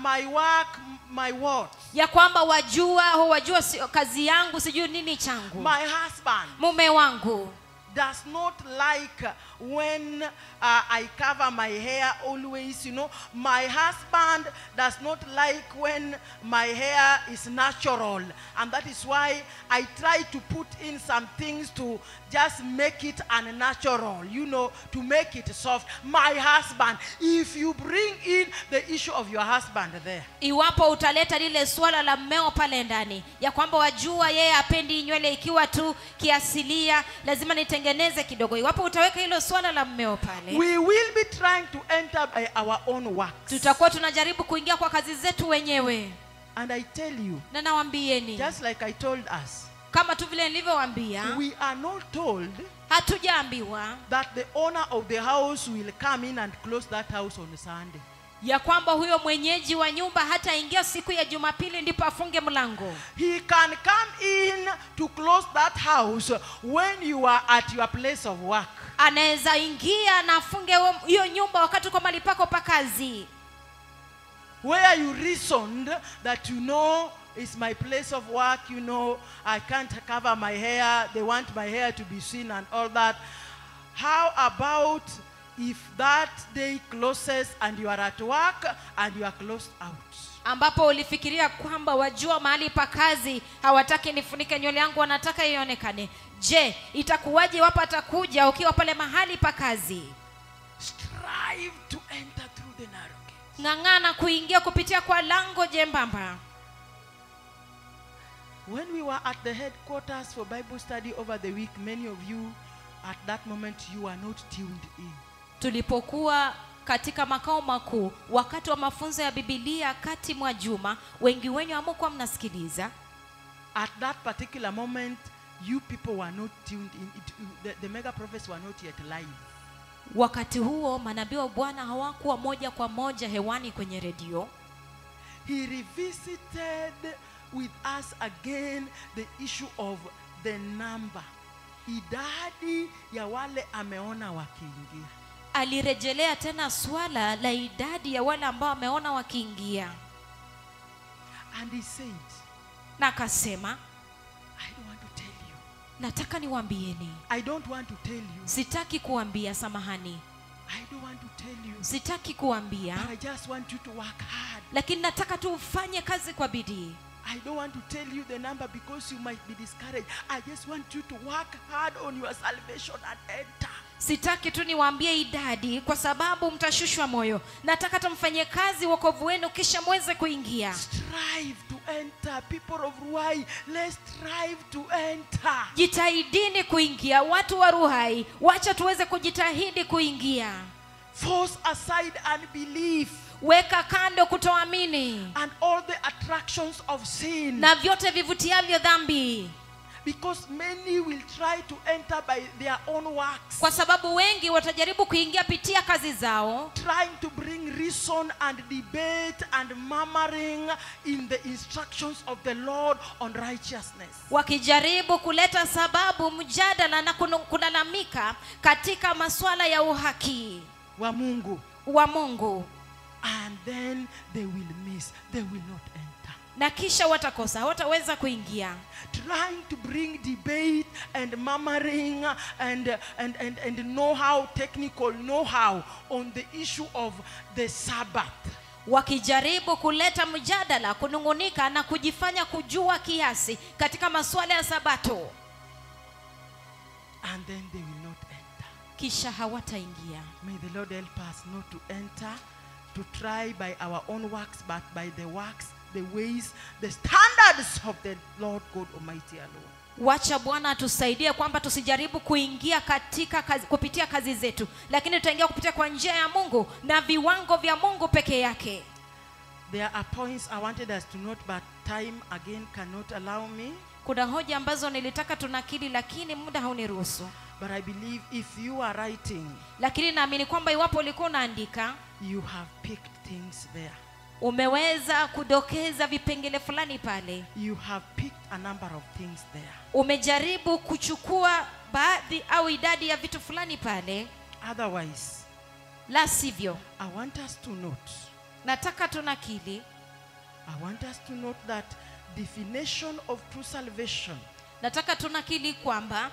my work, my what, ya kwamba wajua kazi yangu, sijui nini changu, my husband mume wangu does not like when I cover my hair always, you know. My husband does not like when my hair is natural, and that is why I try to put in some things to just make it unnatural, you know, to make it soft. My husband, if you bring in the issue of your husband there, iwapo utaleta lile swala la mmeo pale ndani ya kwamba wajua yeye apendi nywele ikiwa tu kiasilia, lazima nitengeneze kidogo, iwapo utaweka hilo swala la mmeo pale, we will be trying to enter by our own works. tutakuwa tunajaribu kuingia kwa kazi zetu wenyewe. And I tell you, Na nawaambieni, just like I told us, kama tu vile nilivyowaambia, we are not told hatujaambiwa that the owner of the house will come in and close that house on Sunday. ya kwamba huyo mwenyeji wa nyumba hataingia siku ya Jumapili ndipo afunge mlango. He can come in to close that house when you are at your place of work. Anaweza ingia na afunge hiyo nyumba wakati uko mahali pako pa kazi, Where you reasoned that, you know, it's my place of work, you know, I can't cover my hair, they want my hair to be seen and all that. How about if that day closes and you are at work and you are closed out? ambapo ulifikiria kwamba wajua mahali pa kazi hawataki nifunike nywele yangu, wanataka ionekane. Je, itakuwaje wapo atakuja ukiwa pale mahali pa kazi? Strive to enter through the narrow gate. Ng'ang'ana kuingia kupitia kwa lango jembamba. When we were at the headquarters for Bible study over the week, many of you at that moment you are not tuned in. Tulipokuwa katika makao makuu wakati wa mafunzo ya Biblia kati mwa juma, wengi wenyu hamkuwa mnasikiliza. At that particular moment, you people were not tuned in. The mega prophets were not yet live. Wakati huo manabii wa Bwana hawakuwa moja kwa moja hewani kwenye redio. He revisited with us again the issue of the number. Idadi ya wale ameona wakiingia. Alirejelea tena swala la idadi ya wale ambao ameona wakiingia. And he said, Na akasema, I don't want to tell you. nataka niwaambieni. I don't want to tell you. Sitaki kuambia, samahani. I don't want to tell you. Sitaki kuambia, But I just want you to work hard. lakini nataka tu ufanye kazi kwa bidii. I don't want to tell you the number because you might be discouraged. I just want you to work hard on your salvation and enter. Sitaki tu niwaambie idadi kwa sababu mtashushwa moyo. Nataka tumfanyie kazi wokovu wenu kisha muweze kuingia. Strive to enter. People of Ruai, let's strive to enter. Jitahidini kuingia, watu wa Ruhai, wacha tuweze kujitahidi kuingia. Force aside unbelief Weka kando kutoamini and all the attractions of sin. na vyote vivutiavyo dhambi, Because many will try to enter by their own works, kwa sababu wengi watajaribu kuingia pitia kazi zao, trying to bring reason and debate and murmuring in the instructions of the Lord on righteousness. wakijaribu kuleta sababu, mjadala na kulalamika katika masuala ya uhaki Wa Mungu. wa Mungu, And then they will miss. They will not enter. na kisha watakosa, hawataweza kuingia. Trying to bring debate and murmuring and know-how, technical know-how on the issue of the Sabbath. Wakijaribu kuleta mjadala, kunungunika na kujifanya kujua kiasi katika masuala ya Sabato, And then they will not enter. kisha hawataingia. May the Lord help us not to enter, to try by our own works, but by the works, the ways, the standards of the Lord God Almighty alone. Wacha Bwana atusaidie kwamba tusijaribu kuingia katika kazi, kupitia kazi zetu, lakini tutaingia kupitia kwa njia ya Mungu na viwango vya Mungu peke yake. There are points I wanted us to note, but time again cannot allow me. Kuna hoja ambazo nilitaka tunakili, lakini muda hauniruhusu. But I believe if you are writing, Lakini naamini kwamba iwapo ulikuwa unaandika, you have picked things there. umeweza kudokeza vipengele fulani pale. You have picked a number of things there. Umejaribu kuchukua baadhi au idadi ya vitu fulani pale. Otherwise, La sivyo, I want us to note. nataka tunakili. I want us to note that definition of true salvation Nataka tunakili kwamba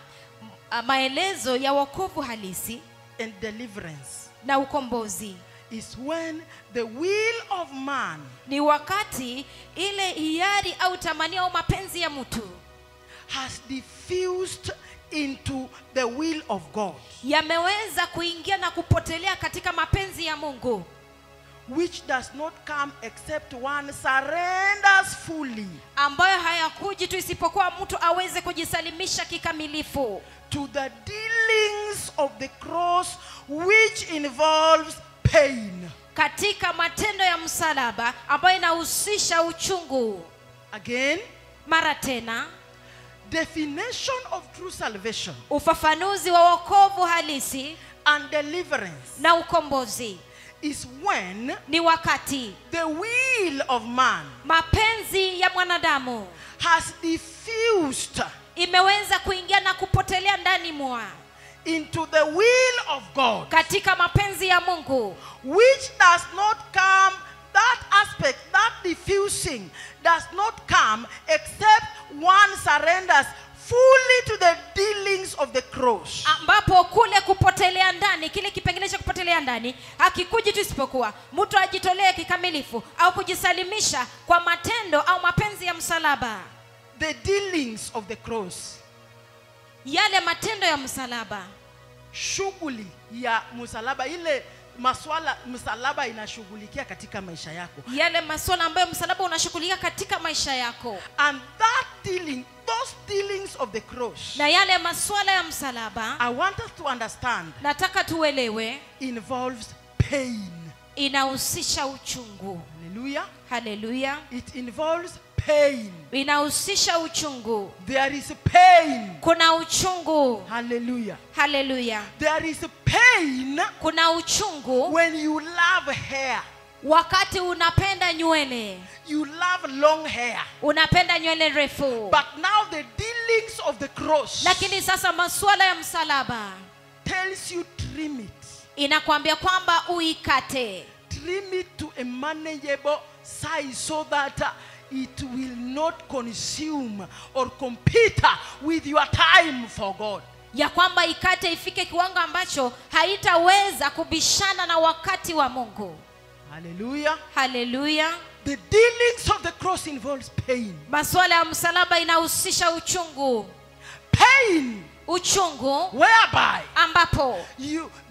maelezo ya wokovu halisi and deliverance na ukombozi is when the will of man ni wakati ile hiari au tamanio au mapenzi ya mtu has diffused into the will of God, yameweza kuingia na kupotelea katika mapenzi ya Mungu, which does not come except one surrenders fully ambayo hayakuji tu isipokuwa mtu aweze kujisalimisha kikamilifu to the dealings of the cross, which involves pain. katika matendo ya msalaba ambayo inahusisha uchungu. Again, Mara tena, definition of true salvation ufafanuzi wa wokovu halisi and deliverance na ukombozi is when ni wakati the will of man mapenzi ya mwanadamu has diffused imeweza kuingia na kupotelea ndani mwa into the will of God, katika mapenzi ya Mungu, which does not come, that aspect, that diffusing does not come except one surrenders fully to the dealings of the cross. ambapo kule kupotelea ndani, kile kipengele cha kupotelea ndani hakikuji tu isipokuwa mtu ajitolee kikamilifu au kujisalimisha kwa matendo au mapenzi ya msalaba. The dealings of the cross, Yale matendo ya msalaba, shughuli ya msalaba, ile maswala msalaba inashughulikia katika maisha yako, yale masuala ambayo msalaba unashughulikia katika maisha yako, and that dealing, those dealings of the cross, na yale masuala ya msalaba, I want us to understand, nataka tuelewe, involves pain. inahusisha uchungu. Hallelujah. Haleluya. It involves pain. Inahusisha uchungu. There is pain. Kuna uchungu. Hallelujah. Haleluya. There is pain Kuna uchungu when you love hair. wakati unapenda nywele, You love long hair. unapenda nywele refu. But now the dealings of the cross Lakini sasa masuala ya msalaba tells you trim it. inakwambia kwamba uikate. Trim it to a manageable size so that it will not consume or compete with your time for God. Ya kwamba ikate ifike kiwango ambacho haitaweza kubishana na wakati wa Mungu. Hallelujah. Haleluya. The dealings of the cross involves pain. Masuala ya msalaba inahusisha uchungu. Pain Uchungu whereby ambapo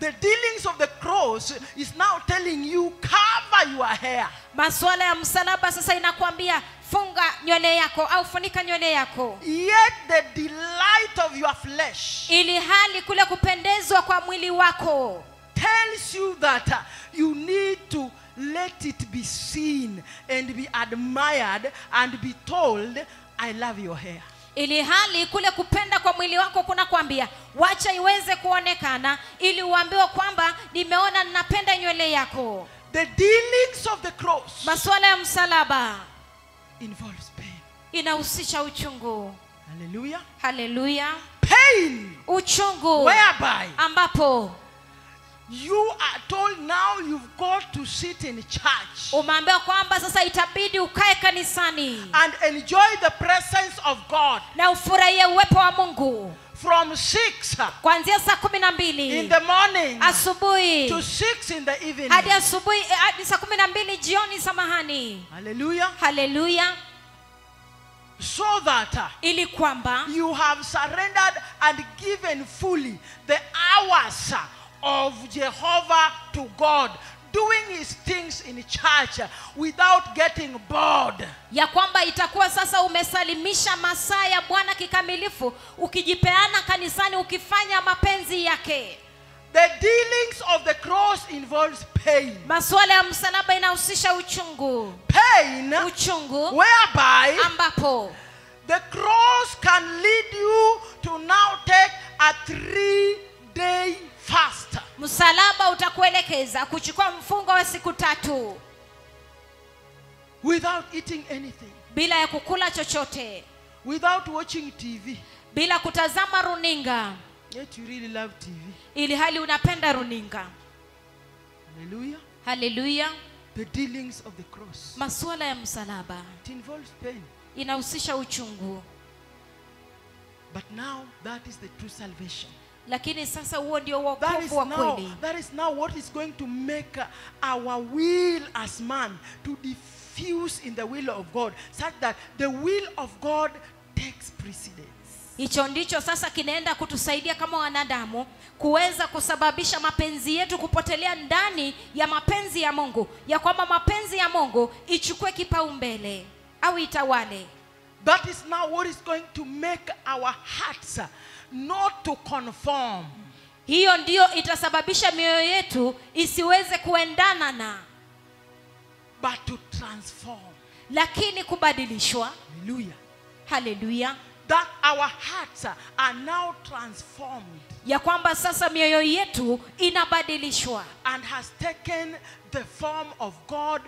the dealings of the cross is now telling you cover your hair. masuala ya msalaba sasa inakwambia funga nywele yako au funika nywele yako. Yet the delight of your flesh Ili hali kule kupendezwa kwa mwili wako tells you that you need to let it be seen and be admired and be told, I love your hair. ili hali kule kupenda kwa mwili wako kuna kwambia wacha iweze kuonekana ili uambiwe kwamba nimeona ninapenda nywele yako. The dealings of the cross Masuala ya msalaba involves pain. inahusisha uchungu. Hallelujah. Haleluya. Pain Uchungu whereby ambapo you are told now you've got to sit in church umeambiwa kwamba sasa itabidi ukae kanisani and enjoy the presence of God na ufurahie uwepo wa Mungu from 6 kuanzia saa in 12 the morning asubuhi to 6 in the evening. hadi asubuhi hadi saa 12 jioni, samahani. Hallelujah. Haleluya. So that Ili kwamba you have surrendered and given fully the hours of Jehovah to God, doing his things days in church without getting bored. ya kwamba itakuwa sasa umesalimisha masaa ya Bwana kikamilifu, ukijipeana kanisani, ukifanya mapenzi yake. The dealings of the cross involves pain. Masuala ya msalaba inahusisha uchungu. Pain Uchungu whereby ambapo the cross can lead you to now take a 3-day fast. msalaba utakuelekeza kuchukua mfungo wa siku 3 Without eating anything. bila ya kukula chochote, Without watching TV. bila kutazama runinga, Yet you really love TV. ili hali unapenda runinga. Hallelujah. Haleluya. The dealings of the cross. Masuala ya msalaba It involves pain. inahusisha uchungu. But now that is the true salvation. Lakini sasa huo ndio That is wokovu wa kweli. now what is going to make our will as man to diffuse in the will of God, such that the will of God takes precedence. Hicho ndicho sasa kinaenda kutusaidia kama wanadamu kuweza kusababisha mapenzi yetu kupotelea ndani ya mapenzi ya Mungu, ya kwamba mapenzi ya Mungu ichukue kipaumbele au itawale. That is now what is going to make our hearts not to conform. Hiyo ndio itasababisha mioyo yetu isiweze kuendana na, but to transform. lakini kubadilishwa. Hallelujah. Haleluya. That our hearts are now transformed Ya kwamba sasa mioyo yetu inabadilishwa and has taken the form of God,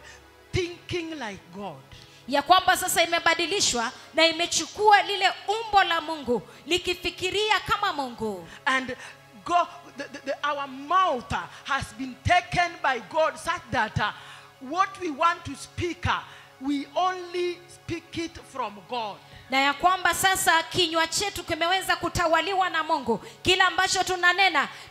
thinking like God. ya kwamba sasa imebadilishwa na imechukua lile umbo la Mungu likifikiria kama Mungu. And God, our mouth has been taken by God such that what we want to speak, we only speak it from God. Na ya kwamba sasa kinywa chetu kimeweza kutawaliwa na Mungu. Kila ambacho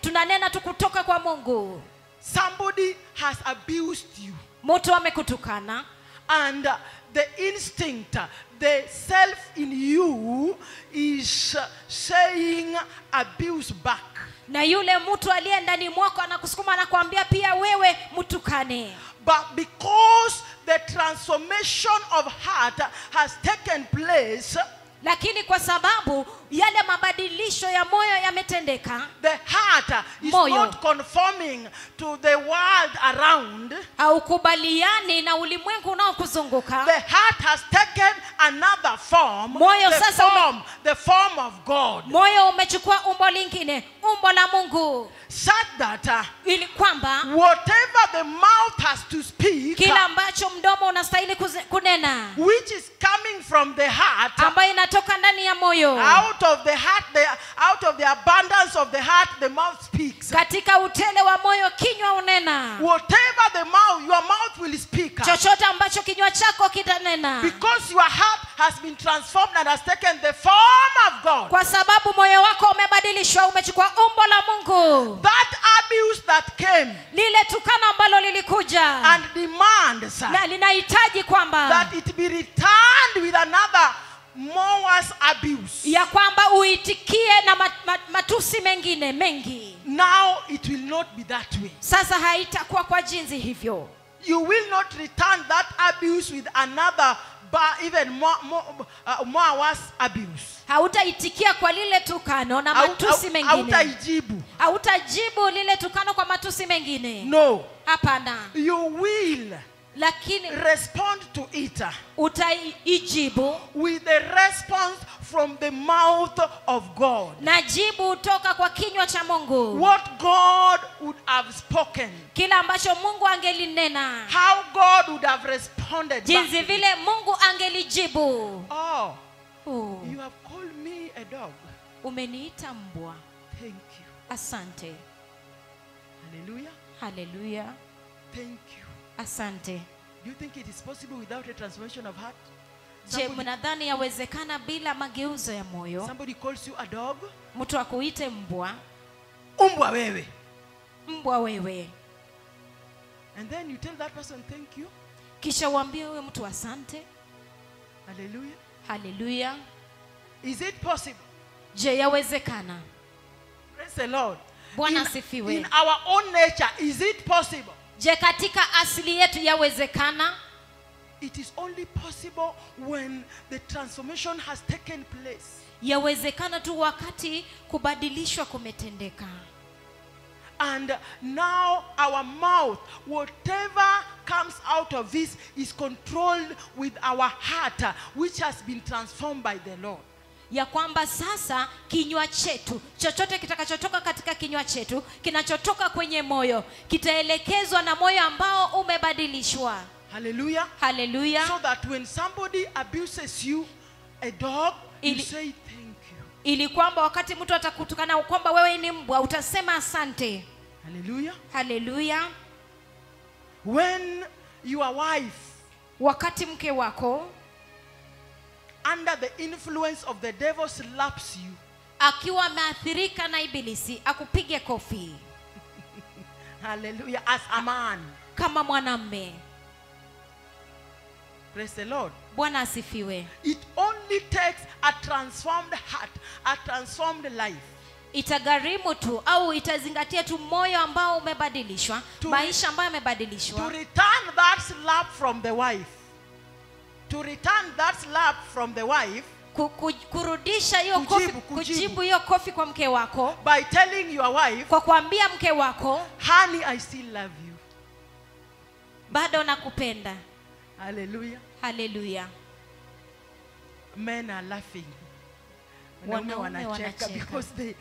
tunanena tu kutoka kwa Mungu. Somebody has abused you. Mtu amekutukana And the instinct, the self in you is saying abuse back. na yule mtu aliye ndani mwako anakusukuma na kuambia pia wewe mtukane. But because the transformation of heart has taken place, Lakini kwa sababu yale mabadilisho ya moyo yametendeka, the heart is Moyo. not conforming to the world around. haukubaliani na ulimwengu unaokuzunguka. The heart has taken another form, Moyo sasa the form of God, Moyo umechukua umbo lingine, umbo la Mungu, such that ili kwamba whatever the mouth has to speak, kila ambacho mdomo unastahili kunena, which is coming from the heart, ambayo inatoka ndani ya moyo, out of the heart, out of the abundance of the heart, the mouth speaks. katika utele wa moyo kinywa unena. Whatever your mouth will speak. Chochote ambacho kinywa chako kitanena. Because your heart has been transformed and has taken the form of God. Kwa sababu moyo wako umebadilishwa, umechukua umbo la Mungu. That abuse that came Lile tukano ambalo lilikuja and demands na linahitaji kwamba that it be returned with another more worse abuse. ya kwamba uitikie na matusi mengine mengi. Now it will not be that way. Sasa haitakuwa kwa jinsi hivyo. You will not return that abuse with another even more worse abuse. Hautaitikia kwa lile tukano na matusi mengine. Hautaijibu. Hautajibu lile tukano kwa matusi mengine. No. Hapana. You will Lakini respond to it utaijibu with the response from the mouth of God. na jibu toka kwa kinywa cha Mungu. What God would have spoken. Kila ambacho Mungu angelinena. How God would have responded. Jinsi vile Mungu angelijibu. Oh, Oh, you have called me a dog. umeniita mbwa. Thank you. Asante. Hallelujah. Haleluya. Thank you. Asante. Do you think it is possible without a transformation of heart? Je, mnadhani yawezekana bila mageuzo ya moyo? Somebody calls you a dog. Mtu akuite mbwa. Umbwa wewe. Mbwa wewe. And then you tell that person thank you. Kisha uambie wewe mtu asante. Hallelujah. Haleluya. Is it possible? Je, yawezekana? Praise the Lord. Bwana In asifiwe. our own nature, is it possible? Je, katika asili yetu yawezekana? It is only possible when the transformation has taken place. Yawezekana tu wakati kubadilishwa kumetendeka. And now our mouth, whatever comes out of this, is controlled with our heart, which has been transformed by the Lord. Ya kwamba sasa kinywa chetu, chochote kitakachotoka katika kinywa chetu, kinachotoka kwenye moyo, kitaelekezwa na moyo ambao umebadilishwa. Hallelujah. Hallelujah. So that when somebody abuses you, a dog, you Ili- say thank you. Ili kwamba wakati mtu atakutukana kwamba wewe ni mbwa, utasema asante. Hallelujah. Hallelujah. When your wife, Wakati mke wako under the influence of the devil, slaps you, akiwa ameathirika na ibilisi akupige kofi hallelujah, as a man, kama mwanamme. praise the Lord. Bwana asifiwe. It only takes a transformed heart, a transformed life, Itagharimu tu au itazingatia tu moyo ambao umebadilishwa, To- maisha ambayo to yamebadilishwa, return that slap from the wife. To return that slap from the wife kurudisha hiyo Kujibu, kofi, kujibu. kujibu hiyo kofi kwa mke wako, by telling your wife, kwa kuambia mke wako honey, I still love you. bado nakupenda. Hallelujah. Haleluya. Men are laughing. Wanaume Wanaume wanacheka wanacheka. because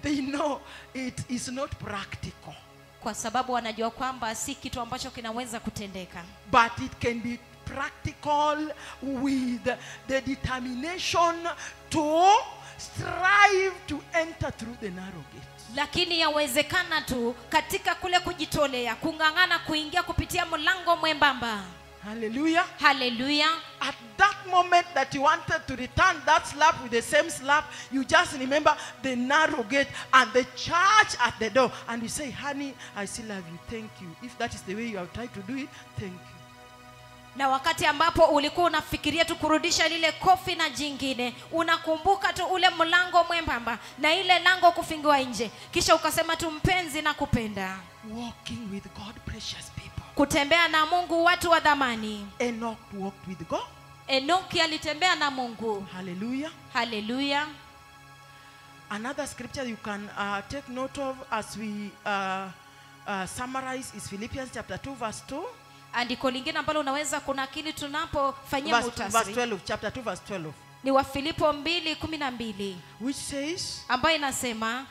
they know it is not practical. Kwa sababu wanajua kwamba si kitu ambacho kinaweza kutendeka, But it can be practical with the determination to strive to enter through the narrow gate. lakini yawezekana tu katika kule kujitolea, kung'ang'ana kuingia kupitia mlango mwembamba. Hallelujah. Haleluya. At that moment that you wanted to return that slap with the same slap, you just remember the narrow gate and the church at the door, and you say, honey, I still love you, thank you. If that is the way you have tried to do it, thank you. Na wakati ambapo ulikuwa unafikiria tu kurudisha lile kofi na jingine, unakumbuka tu ule mlango mwembamba na ile lango kufungiwa nje, kisha ukasema tu mpenzi na kupenda. Walking with God, precious people. Kutembea na Mungu, watu wa dhamani. Enoch walked with God. Enoki alitembea na Mungu. Hallelujah. Haleluya. Another scripture you can take note of as we summarize is Philippians chapter 2 verse 2. Andiko lingine ambalo unaweza kunakili tunapofanyia Verse muhtasari 12, chapter 2 verse 12. ni Wafilipo 2:12 Which says, ambayo inasema,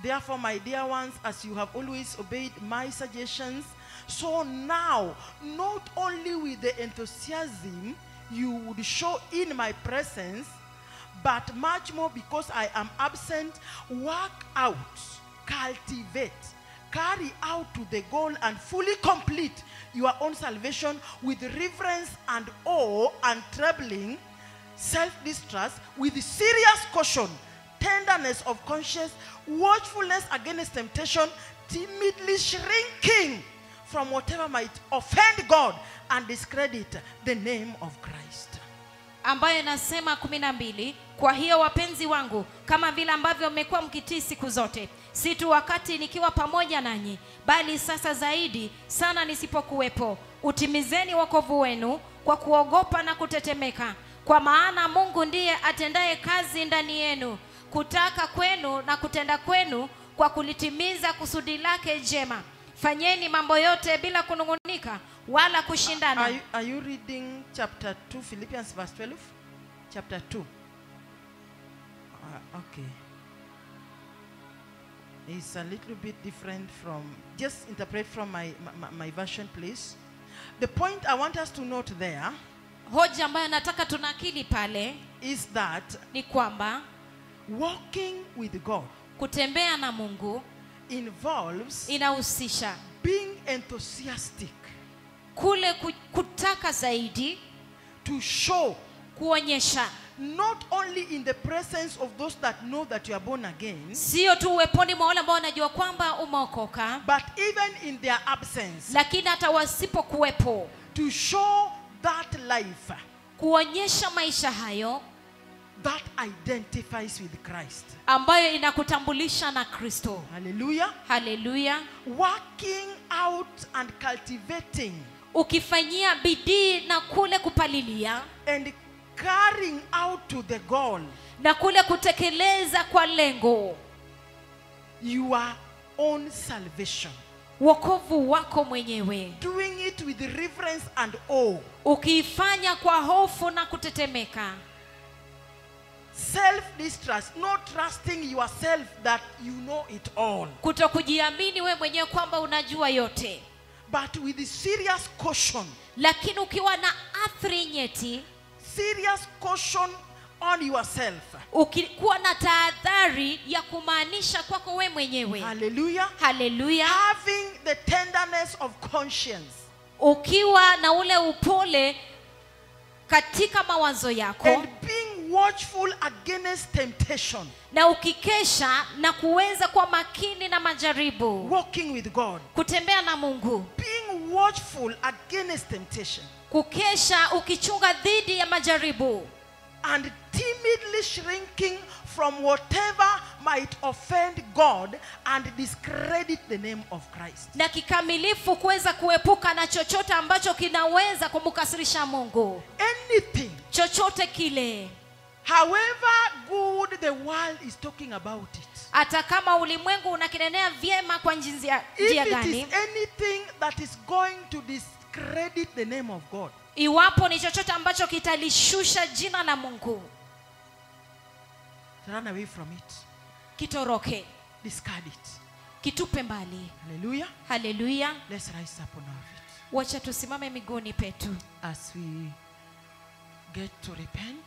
therefore, my dear ones, as you have always obeyed my suggestions, so now, not only with the enthusiasm you would show in my presence, but much more because I am absent, work out, cultivate, carry out to the goal and fully complete your own salvation with reverence and awe and trembling, self-distrust, with serious caution, tenderness of conscience, watchfulness against temptation, timidly shrinking from whatever might offend God and discredit the name of Christ. ambayo inasema 12, kwa hiyo wapenzi wangu, kama vile ambavyo mmekuwa mkitii siku zote, si tu wakati nikiwa pamoja nanyi, bali sasa zaidi sana nisipokuwepo, utimizeni wokovu wenu kwa kuogopa na kutetemeka, kwa maana Mungu ndiye atendaye kazi ndani yenu, kutaka kwenu na kutenda kwenu kwa kulitimiza kusudi lake jema. Fanyeni mambo yote bila kunungunika wala kushindana. Are you reading chapter 2, Philippians verse 12? Chapter 2. Okay. It's a little bit different from, just interpret from my version, please. The point I want us to note there Hoja ambayo nataka tunakili pale is that ni kwamba walking with God kutembea na Mungu involves inahusisha being enthusiastic kule kutaka zaidi, to show, kuonyesha, not only in the presence of those that know that you are born again, sio tu uweponi mwa wale ambao wanajua kwamba umeokoka, but even in their absence, lakini hata wasipokuwepo, to show that life. kuonyesha maisha hayo. that identifies with Christ. ambayo inakutambulisha na Kristo. Hallelujah. Haleluya. Working out and cultivating Ukifanyia bidii na kule kupalilia and carrying out to the goal na kule kutekeleza kwa lengo your own salvation. wokovu wako mwenyewe, Doing it with reverence and awe. ukiifanya kwa hofu na kutetemeka. Self-distrust, not trusting yourself that you know it all, Kutokujiamini we mwenyewe kwamba unajua yote, but with serious caution. lakini ukiwa na athari nyeti, Serious caution on yourself. ukikuwa na tahadhari ya kumaanisha kwako we mwenyewe. Hallelujah. Haleluya. Having the tenderness of conscience Ukiwa na ule upole katika mawazo yako, and being watchful against temptation. na ukikesha na kuweza kuwa makini na majaribu, Walking with God. kutembea na Mungu, Being watchful against temptation. kukesha ukichunga dhidi ya majaribu, And timidly shrinking from whatever might offend God and discredit the name of Christ. na kikamilifu kuweza kuepuka na chochote ambacho kinaweza kumkasirisha Mungu. Anything, Chochote kile, however good the world is talking about it. hata kama ulimwengu unakinenea vyema kwa njia If it gani, is anything that is going to discredit the name of God, iwapo ni chochote ambacho kitalishusha jina la Mungu, run away from it. kitoroke, Discard it. kitupe mbali. Hallelujah. Haleluya. Let's rise up on our feet Wacha tusimame miguuni petu as we get to repent,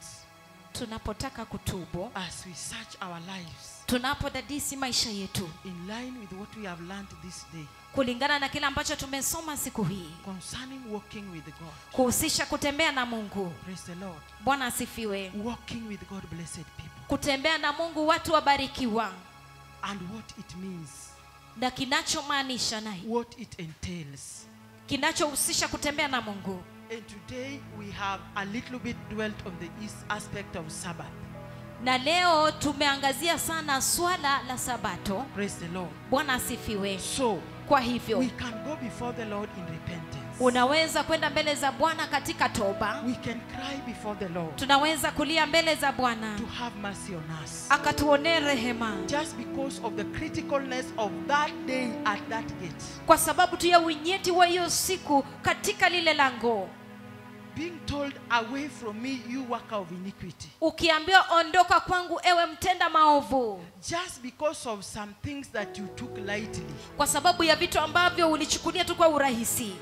tunapotaka kutubu, as we search our lives tunapodadisi maisha yetu in line with what we have learned this day kulingana na kile ambacho tumesoma siku hii concerning walking with God. kuhusisha kutembea na Mungu. Praise the Lord. Bwana asifiwe. Walking with God, blessed people, Kutembea na Mungu, watu wabarikiwa, and what it means, na kinachomaanisha na what it entails. kinachohusisha kutembea na Mungu. And today we have a little bit dwelt on the aspect of Sabbath. Na leo tumeangazia sana swala la Sabato. Praise the Lord. Bwana asifiwe. So Kwa hivyo we can go before the Lord in repentance. unaweza kwenda mbele za Bwana katika toba. We can cry before the Lord Tunaweza kulia mbele za Bwana to have mercy on us, akatuonee rehema, just because of the criticalness of that day at that gate. kwa sababu tu ya unyeti wa hiyo siku katika lile lango. Being told, away from me, you worker of iniquity. Ukiambiwa ondoka kwangu ewe mtenda maovu, Just because of some things that you took lightly, kwa sababu ya vitu ambavyo ulichukulia tu kwa urahisi,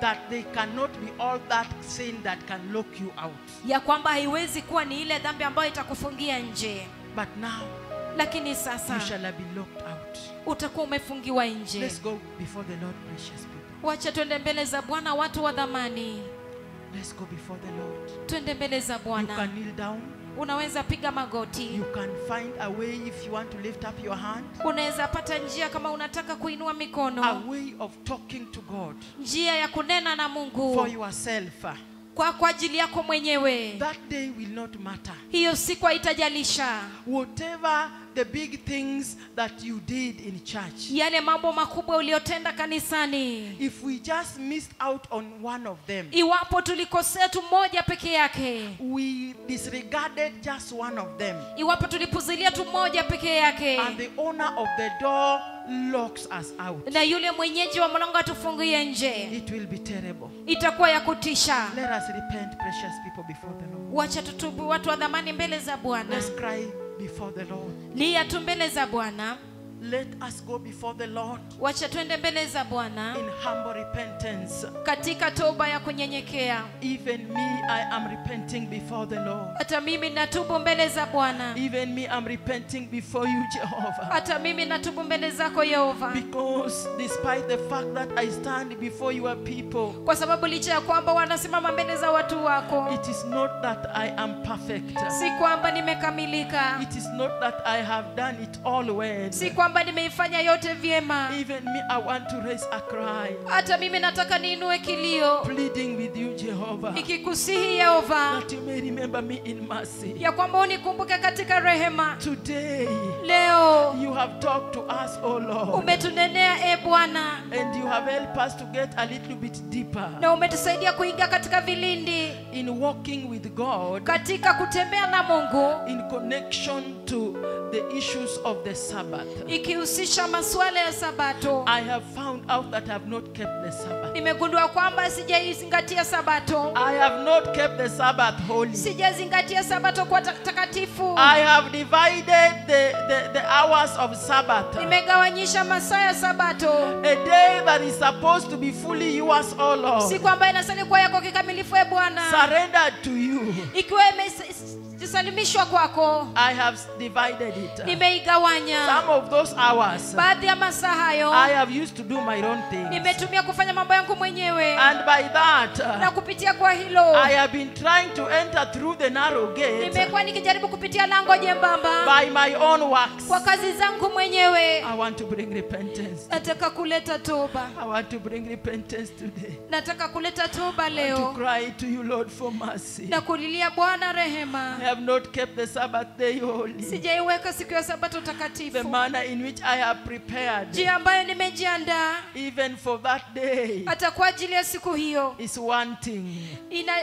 that they cannot be all that sin that can lock you out. ya kwamba haiwezi kuwa ni ile dhambi ambayo itakufungia nje, But now lakini you sasa shall be locked out. utakuwa umefungiwa nje. Let's go before the Lord, precious people. Wacha twende mbele za Bwana, watu wa dhamani. Let's go before the Lord. Twende mbele za You Bwana. can kneel down. Unaweza piga magoti, You can find a way if you want to lift up your hand. unaweza pata njia kama unataka kuinua A mikono, way of talking to God njia ya kunena na for Mungu yourself. kwa ajili yako mwenyewe. That day will not matter. Hiyo siku haitajalisha Whatever the big things that you did in church, yale mambo makubwa uliyotenda kanisani. if we just missed out on one of them, Iwapo tulikosea tu moja peke yake, we disregarded just one of them, iwapo tulipuzilia tu moja peke yake, and the owner of the door locks us out, na yule mwenyeji wa mlango atufungie nje, it will be terrible. itakuwa ya kutisha. Let us repent, precious people, before the Lord. Wacha tutubu, watu wa dhamani, mbele za Bwana. Let's cry before the Lord. Lia tu mbele za Bwana. Let us go before the Lord Wacha twende mbele za Bwana in humble repentance. katika toba ya kunyenyekea. Even me, I am repenting before the Lord. Hata mimi natubu mbele za Bwana. Even me, I'm repenting before you, Jehovah. Hata mimi natubu mbele zako Yehova, Because despite the fact that I stand before your people, kwa sababu licha ya kwamba wanasimama mbele za watu wako, it is not that I am perfect. si kwamba nimekamilika, It is not that I have done it all well. si kwamba nimeifanya yote vyema. Even me, I want to raise a cry, Hata mimi nataka niinue kilio pleading with you, Jehovah. Jehovah, nikikusihi Yehova that you may remember me in mercy. ya kwamba unikumbuke katika rehema. Today, Leo you have talked to us, oh Lord, umetunenea Bwana, and you have helped us to get a little bit deeper na umetusaidia kuingia katika vilindi in walking with God katika kutembea na Mungu, in connection to the issues of the Sabbath. ikihusisha masuala ya Sabato. I have found out that I have not kept the Sabbath. Nimegundua kwamba sijaizingatia Sabato. I have not kept the Sabbath holy. Sijazingatia Sabato kwa takatifu. I have divided the hours of Sabbath. Nimegawanyisha masaa ya Sabato. A day that is supposed to be fully yours, oh Lord, Siku ambayo inastahili kuwa yako kikamilifu Bwana, surrendered to you. ikiwa imesalimishwa kwako, I have divided it. nimeigawanya. Some of those hours Baadhi ya masaa hayo I have used to do my own things. nimetumia kufanya mambo yangu mwenyewe, And by that, na kupitia kwa hilo I have been trying to enter through the narrow gate nimekuwa nikijaribu kupitia lango jembamba by my own works. kwa kazi zangu mwenyewe. I want to bring repentance. Nataka kuleta toba. I want to bring repentance today. Nataka kuleta toba To leo cry to you, Lord, for mercy. na kulilia Bwana rehema. I have not kept the Sabbath day holy. Sijaiweka siku ya Sabato The takatifu, manner in which I have prepared, njia ambayo nimejiandaa even for that day, hata kwa ajili ya siku hiyo is wanting.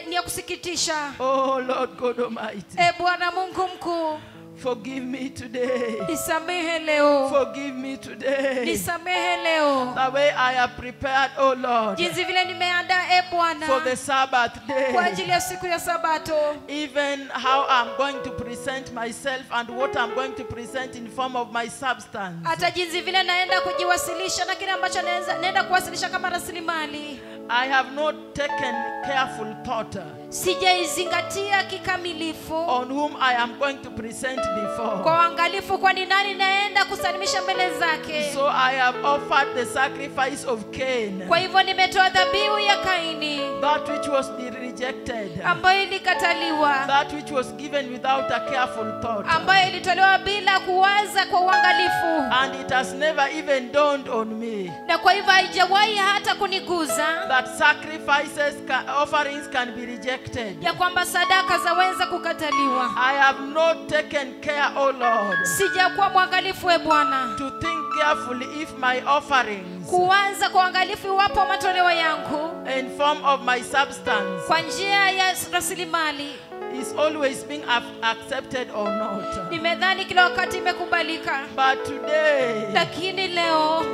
ni ya kusikitisha. Oh Lord God Almighty, Bwana Mungu mkuu, forgive me today. nisamehe leo, Forgive me today. nisamehe leo, The way I have prepared, oh Lord, jinsi vile nimeandaa Bwana for the Sabbath kwa day. ajili ya siku ya Sabato, Even how I'm going to present myself and what I'm going to present in form of my substance. hata jinsi vile naenda kujiwasilisha na kile ambacho naenda kuwasilisha kama rasilimali. I have not taken careful thought Sijaizingatia kikamilifu on whom I am going to present before. kwa uangalifu, kwani nani naenda kusalimisha mbele zake. So I have offered the sacrifice of Cain, Kwa hivyo nimetoa dhabihu ya Kaini that which was rejected, ambayo ilikataliwa, that which was given without a careful thought. ambayo ilitolewa bila kuwaza kwa uangalifu, And it has never even dawned on me na kwa hivyo haijawahi hata kuniguza that sacrifices, offerings can be rejected. ya kwamba sadaka zaweza kukataliwa. I have not taken care, oh Lord, Sijakuwa mwangalifu Bwana, to think carefully if my offerings kuanza kwa uangalifu iwapo matoleo yangu in form of my substance kwa njia ya rasilimali is always being accepted or not. nimedhani kila wakati imekubalika, But today, lakini leo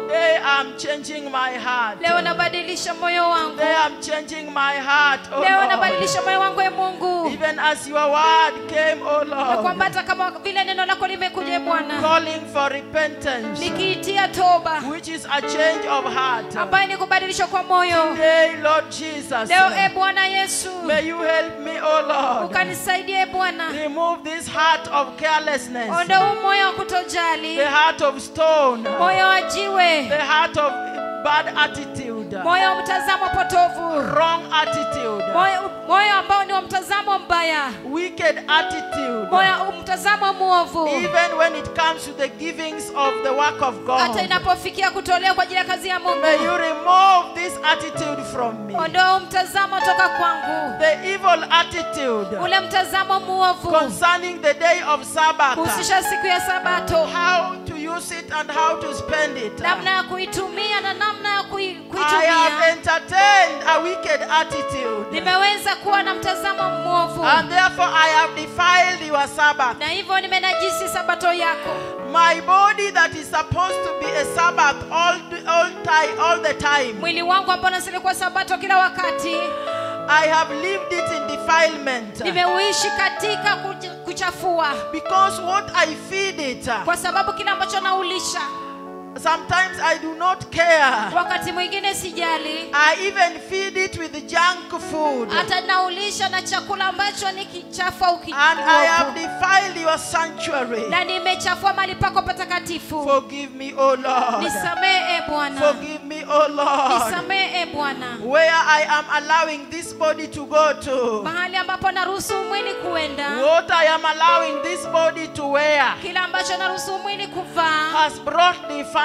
I'm changing my heart. leo nabadilisha moyo wangu. Today I'm changing my heart, oh Leo Lord. nabadilisha moyo wangu Mungu, Even as your word came, oh na kwamba Lord, hata kama vile neno lako limekuja Bwana, calling for repentance, nikiitia toba which is a change of heart. ambayo ni kubadilishwa kwa moyo. Today, Lord Jesus, Leo Bwana Yesu, may you help me, oh Lord. ukanisaidie Bwana, Remove this heart of carelessness, ondoa huu moyo wa kutojali, the heart of stone, moyo wa jiwe, the heart of bad attitude, moyo wa mtazamo potovu, wrong attitude, moyo ambao ni wa mtazamo mbaya, wicked attitude, moyo mtazamo muovu, even when it comes to the givings of the work of hata God. inapofikia kutolea kwa ajili ya kazi ya Mungu. May you remove this attitude from me. Ondoa mtazamo toka kwangu, The evil attitude ule mtazamo muovu concerning the day of Sabbath, kuhusisha siku ya Sabato, how to use it and how to spend it. namna ya kuitumia na namna ya I have kuitumia. entertained a wicked attitude, Nimeweza kuwa na mtazamo mwovu, and therefore I have defiled your Sabbath. na hivyo nimenajisi Sabato yako. My body that is supposed to be a Sabbath all the time, Mwili wangu ambao unastahili kuwa Sabato kila wakati, I have lived it in defilement, nimeuishi katika kuchafua, because what I feed it, kwa sababu kile ambacho naulisha sometimes I do not care. wakati mwingine sijali, I even feed it with junk food, hata naulisha na chakula ambacho ni kichafu au and I have kibovu, defiled your sanctuary. na nimechafua mahali pako patakatifu. Forgive me, O Lord. Nisamehe Bwana, Forgive me, O Lord. nisamehe Bwana, Where I am allowing this body to go to, mahali ambapo naruhusu mwili kuenda, what I am allowing this body to wear, kile ambacho naruhusu mwili kuvaa has brought defilement.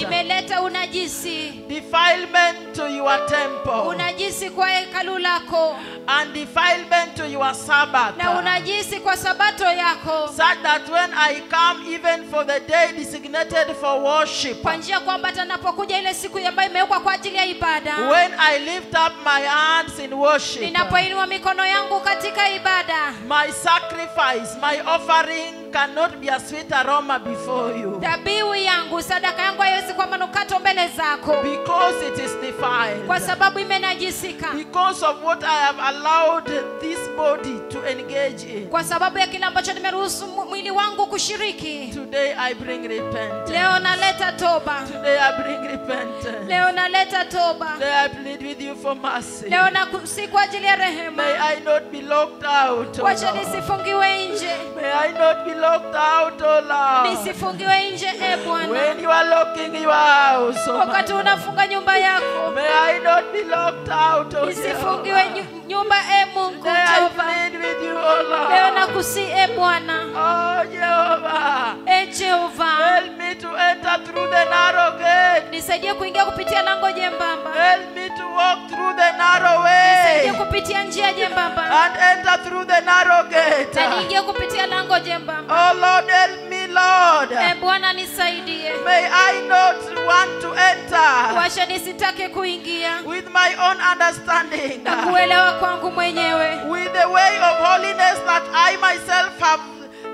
imeleta unajisi, Defilement to your temple, unajisi kwa hekalu lako, and defilement to your Sabbath, na unajisi kwa sabato yako, such that when I come even for the day designated for worship, kwa njia kwamba atanapokuja ile siku ambayo imewekwa kwa ajili ya ibada, when I lift up my hands in worship, ninapoinua mikono yangu katika ibada, my sacrifice, my offering cannot be a sweet aroma before you, dhabihu yangu, sadaka yangu haiwezi kuwa manukato mbele zako, because it is defiled, kwa sababu imenajisika, because of what I have allowed this body to engage in. kwa sababu ya kile ambacho nimeruhusu mwili wangu kushiriki. Today I bring repentance. Leo naleta toba, Today I bring repentance. leo naleta toba, Today I plead with you for mercy. leo nakusihi kwa ajili ya rehema. May I not be locked out, oh Wacha Lord. nisifungiwe nje, May I not be locked out, oh Lord. nisifungiwe nje Bwana. When you are locking your house, oh Wakati my unafunga nyumba yako, God. May I not be locked out, oh nisifungiwe Lord. nyumba Mungu Today I Jehova. plead with you, oh Leo Lord. nakusihi Bwana, Oh Jehovah. Jehova, Help me to enter through the narrow gate. nisaidie kuingia kupitia lango jembamba, Help me to walk through the narrow nisaidie way kupitia njia jembamba, and enter through the narrow gate. na niingie kupitia lango jembamba. Oh Lord, help me, Lord. Bwana nisaidie, May I not want to enter wacha nisitake kuingia with my own understanding, na kuelewa kwangu mwenyewe, with the way of holiness that I myself have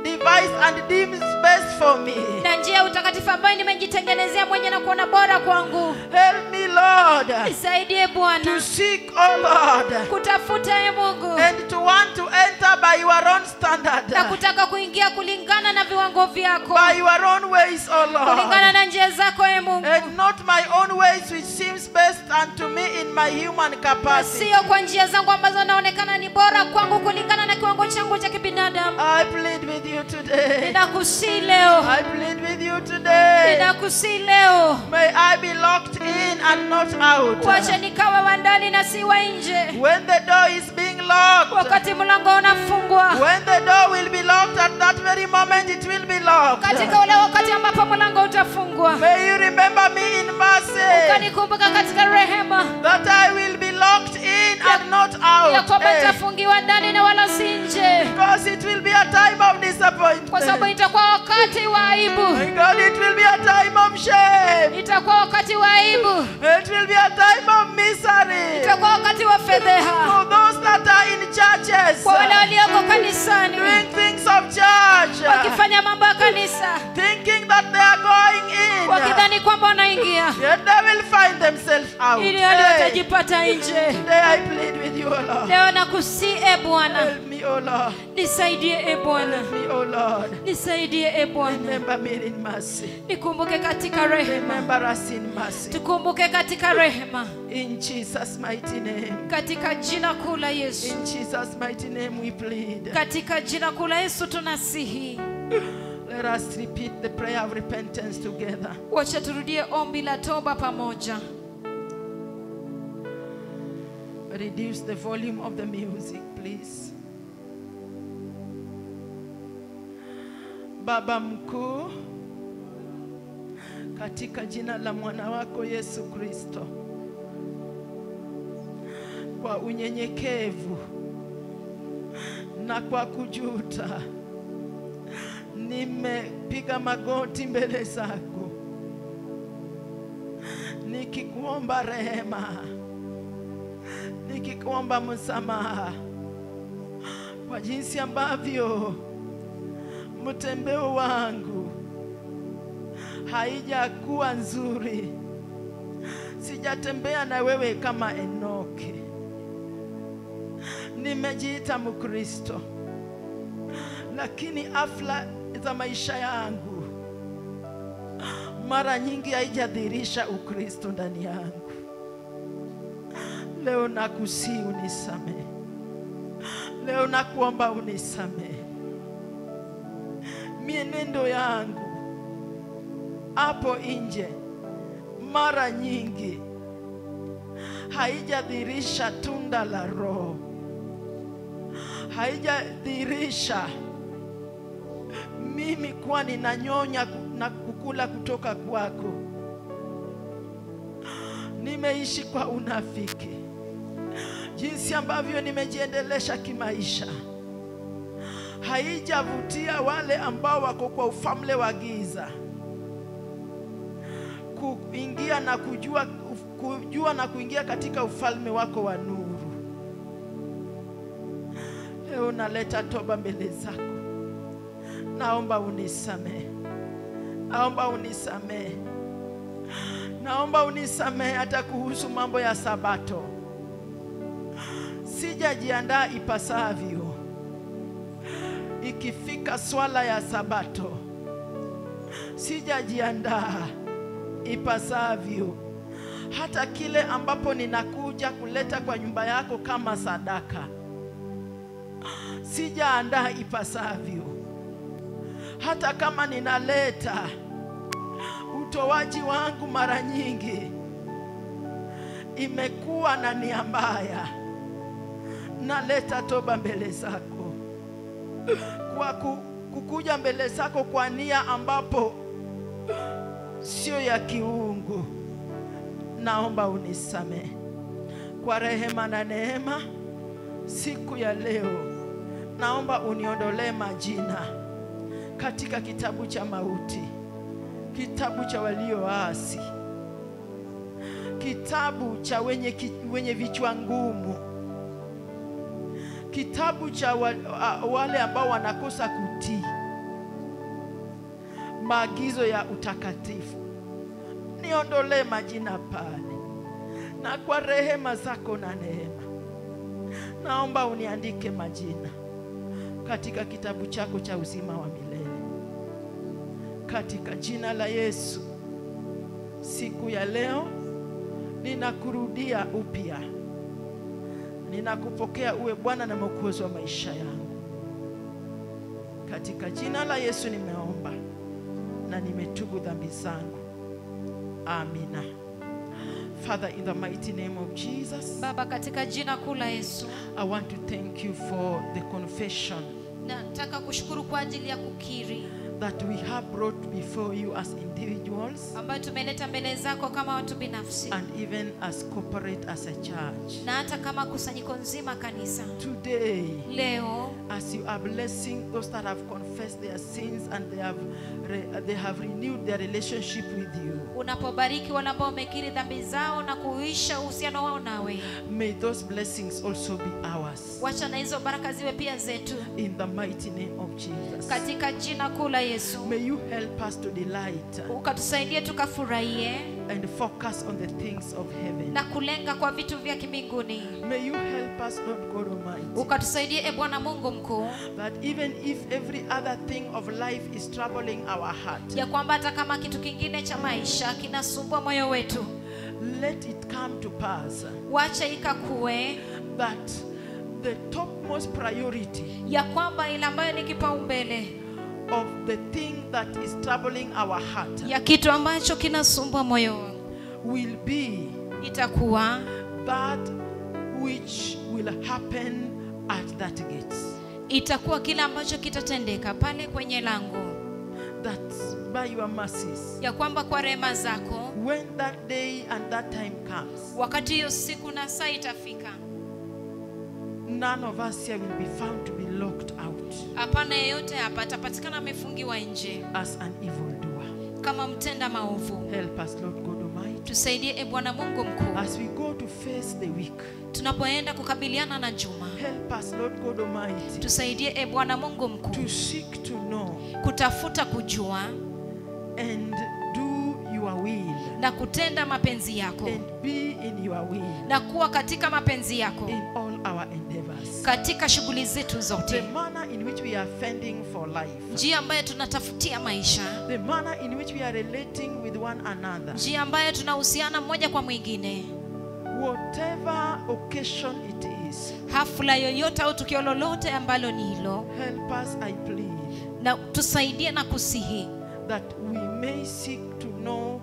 devised and deemed best for me. na njia ya utakatifu ambayo nimejitengenezea mwenyewe na kuona bora kwangu. Help me, Lord, Nisaidie Bwana to seek, oh Lord, kutafuta Mungu and to want to enter by your own standard, na kutaka kuingia kulingana na viwango vyako, by your own ways, oh kulingana Lord, na njia zako Mungu, and not my own ways which seems best unto me in my human capacity. sio kwa njia zangu ambazo naonekana ni bora kwangu kulingana na kiwango changu cha kibinadamu. I plead with you today. Ninakusihi leo, I plead with you today. ninakusihi leo, May I be locked in and not out. wacha nikawa wa ndani na si wa nje. When the door is being locked, Wakati mlango unafungwa, when the door will be locked, at that very moment it will be locked. katika ule wakati ambapo mlango utafungwa, May you remember me in mercy, ukanikumbuka katika rehema, that I will be locked in and not ya out. kwamba Eh, nitafungiwa ndani na wala si nje, because it will be a time of kwa sababu disappointment. itakuwa wakati wa aibu, My God, it will be a time of shame. itakuwa wakati wa aibu, It will be a time of misery. itakuwa wakati wa fedheha For those that are in churches, kwa wale walioko kanisani doing things of church, wakifanya mambo ya kanisa, thinking that they are going in, wakidhani kwamba wanaingia yet they will find themselves out. ili hali Hey, watajipata nje. today I plead with you, O Lord. Leo nakusihi Bwana, Help me, O Lord. nisaidie Bwana, Help me, O Lord. nisaidie Bwana, Remember me in mercy. nikumbuke katika rehema, Remember us in mercy. tukumbuke katika rehema, In Jesus' mighty name. katika jina kuu la Yesu, In Jesus' mighty name we plead. katika jina kuu la Yesu tunasihi. Let us repeat the prayer of repentance together. Wacha turudie ombi la toba pamoja. Reduce the volume of the music, please. Baba mkuu, katika jina la mwana wako Yesu Kristo, kwa unyenyekevu na kwa kujuta, nimepiga magoti mbele zako nikikuomba rehema, nikikuomba msamaha kwa jinsi ambavyo mtembeo wangu haijakuwa nzuri. Sijatembea na wewe kama Enoki. Nimejiita Mkristo, lakini afla za maisha yangu mara nyingi haijadhihirisha Ukristo ndani yangu. Leo nakusihi unisamehe. Leo nakuomba unisamehe. Mienendo yangu hapo nje mara nyingi haijadhihirisha tunda la Roho, haijadhihirisha mimi kuwa ninanyonya na kukula kutoka kwako. nimeishi kwa unafiki, jinsi ambavyo nimejiendelesha kimaisha haijavutia wale ambao wako kwa ufalme wa giza kuingia na kujua na kuingia katika ufalme wako wa nuru. Leo naleta toba mbele zako. Naomba unisamehe. Naomba unisamehe. Naomba unisamehe hata kuhusu mambo ya Sabato. Sijajiandaa ipasavyo. Ikifika swala ya Sabato, sijajiandaa ipasavyo. Hata kile ambapo ninakuja kuleta kwa nyumba yako kama sadaka, sijaandaa ipasavyo. Hata kama ninaleta utoaji wangu, mara nyingi imekuwa na nia mbaya. Naleta toba mbele zako, kwa kukuja mbele zako kwa nia ambapo sio ya kiungu. Naomba unisamehe. Kwa rehema na neema siku ya leo, naomba uniondolee majina katika kitabu cha mauti, kitabu cha walioasi, kitabu cha wenye vichwa ngumu, kitabu cha wale ambao wanakosa kutii maagizo ya utakatifu. Niondolee majina pale, na kwa rehema zako na neema naomba uniandike majina katika kitabu chako cha uzima wa milele, katika jina la Yesu. Siku ya leo ninakurudia upya, ninakupokea uwe Bwana na Mwokozi wa maisha yangu. Katika jina la Yesu nimeomba na nimetubu dhambi zangu. Amina. Father, in the mighty name of Jesus, Baba, katika jina kuu la Yesu, I want to thank you for the confession nataka kushukuru kwa ajili ya kukiri that we have brought before you as individuals ambayo tumeleta mbele zako kama watu binafsi and even as corporate, as a church. na hata kama kusanyiko nzima kanisa. Today, Leo as you are blessing those that have confessed their sins and they have renewed their relationship with you, unapobariki wale ambao wamekiri dhambi zao na kuisha uhusiano wao nawe, may those blessings also be ours. wacha na hizo baraka ziwe pia zetu In the mighty name of Jesus. katika jina kuu la Yesu. May you help us to delight Ukatusaidie tukafurahie and focus on the things of heaven. na kulenga kwa vitu vya mbinguni. May you help us, Lord God Almighty, Ukatusaidie Bwana Mungu mkuu, that even if every other thing of life is troubling our heart, ya kwamba hata kama kitu kingine cha maisha kinasumbua moyo wetu, let it come to pass wacha ikakue that the topmost priority ya kwamba ile ambayo ni kipaumbele of the thing that is troubling our heart ya kitu ambacho kinasumbua moyo will be itakuwa that which will happen at that gate. itakuwa kile ambacho kitatendeka pale kwenye lango, That by your mercies, ya kwamba kwa rehema zako, when that day and that time comes, wakati hiyo siku na saa itafika, none of us here will be found to be locked out hapana yeyote hapa atapatikana amefungiwa nje as an evildoer. kama mtenda maovu. Help us, Lord God Almighty, Tusaidie Bwana Mungu mkuu, as we go to face the week. tunapoenda kukabiliana na juma. Help us, Lord God Almighty, Tusaidie Bwana Mungu mkuu, to seek to know kutafuta kujua and do your will na kutenda mapenzi yako and be in your will na kuwa katika mapenzi yako in all our endeavors. katika shughuli zetu The zote, manner in which we are fending for life, njia ambayo tunatafutia maisha, the manner in which we are relating with one another, njia ambayo tunahusiana mmoja kwa mwingine, whatever occasion it is, hafla yoyote au tukio lolote ambalo ni hilo, help us, I plead, na tusaidie na kusihi that we may seek to know,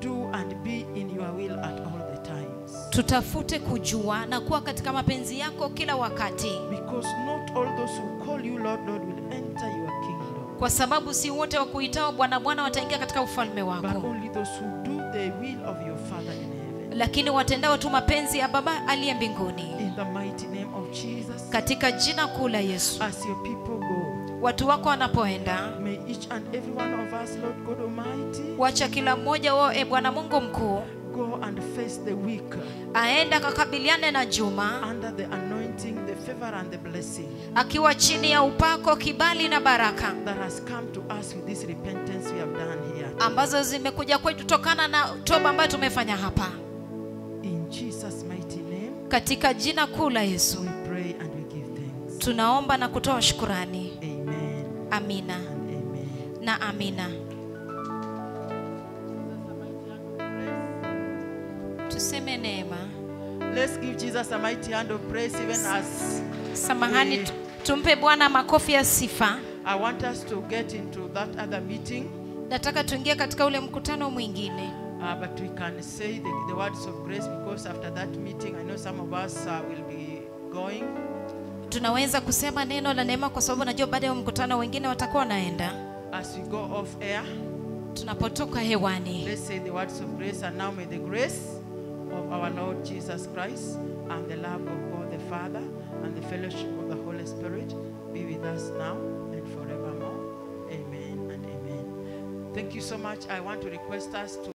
do and be in your will at all the times. tutafute kujua na kuwa katika mapenzi yako kila wakati, Because not all those who call you Lord, Lord will enter your kingdom, kwa sababu si wote wa kuitao Bwana Bwana wataingia katika ufalme but wako, only those who do the will of your Father in heaven. lakini watendao tu mapenzi ya Baba aliye mbinguni. In the mighty name of Jesus, Katika jina kuu la Yesu, as your people go, watu wako wanapoenda, may each and every one of us, Lord God Almighty, wacha kila mmoja wao, Bwana Mungu mkuu, go and face the week aenda kakabiliane na juma under the anointing, the favor and the blessing akiwa chini ya upako, kibali na baraka that has come to us with this repentance we have done here. ambazo zimekuja kwetu tokana na toba ambayo tumefanya hapa. In Jesus' mighty name, Katika jina kuu la Yesu we pray and we give thanks. tunaomba na kutoa shukrani. Amen Amina and amen. na amina. Tuseme neema. Let's give Jesus a mighty hand of praise, even as Samahani, tumpe Bwana makofi ya sifa. I want us to get into that other meeting, Nataka tuingie katika ule mkutano mwingine, but we can say the words of grace, because after that meeting, I know some of us will be going. tunaweza kusema neno la neema kwa sababu najua baada ya mkutano wengine watakuwa naenda. As we go off air, Tunapotoka hewani, let's say the words of grace, and now may the grace of our Lord Jesus Christ and the love of God the Father and the fellowship of the Holy Spirit be with us now and forevermore. Amen and amen. Thank you so much. I want to request us to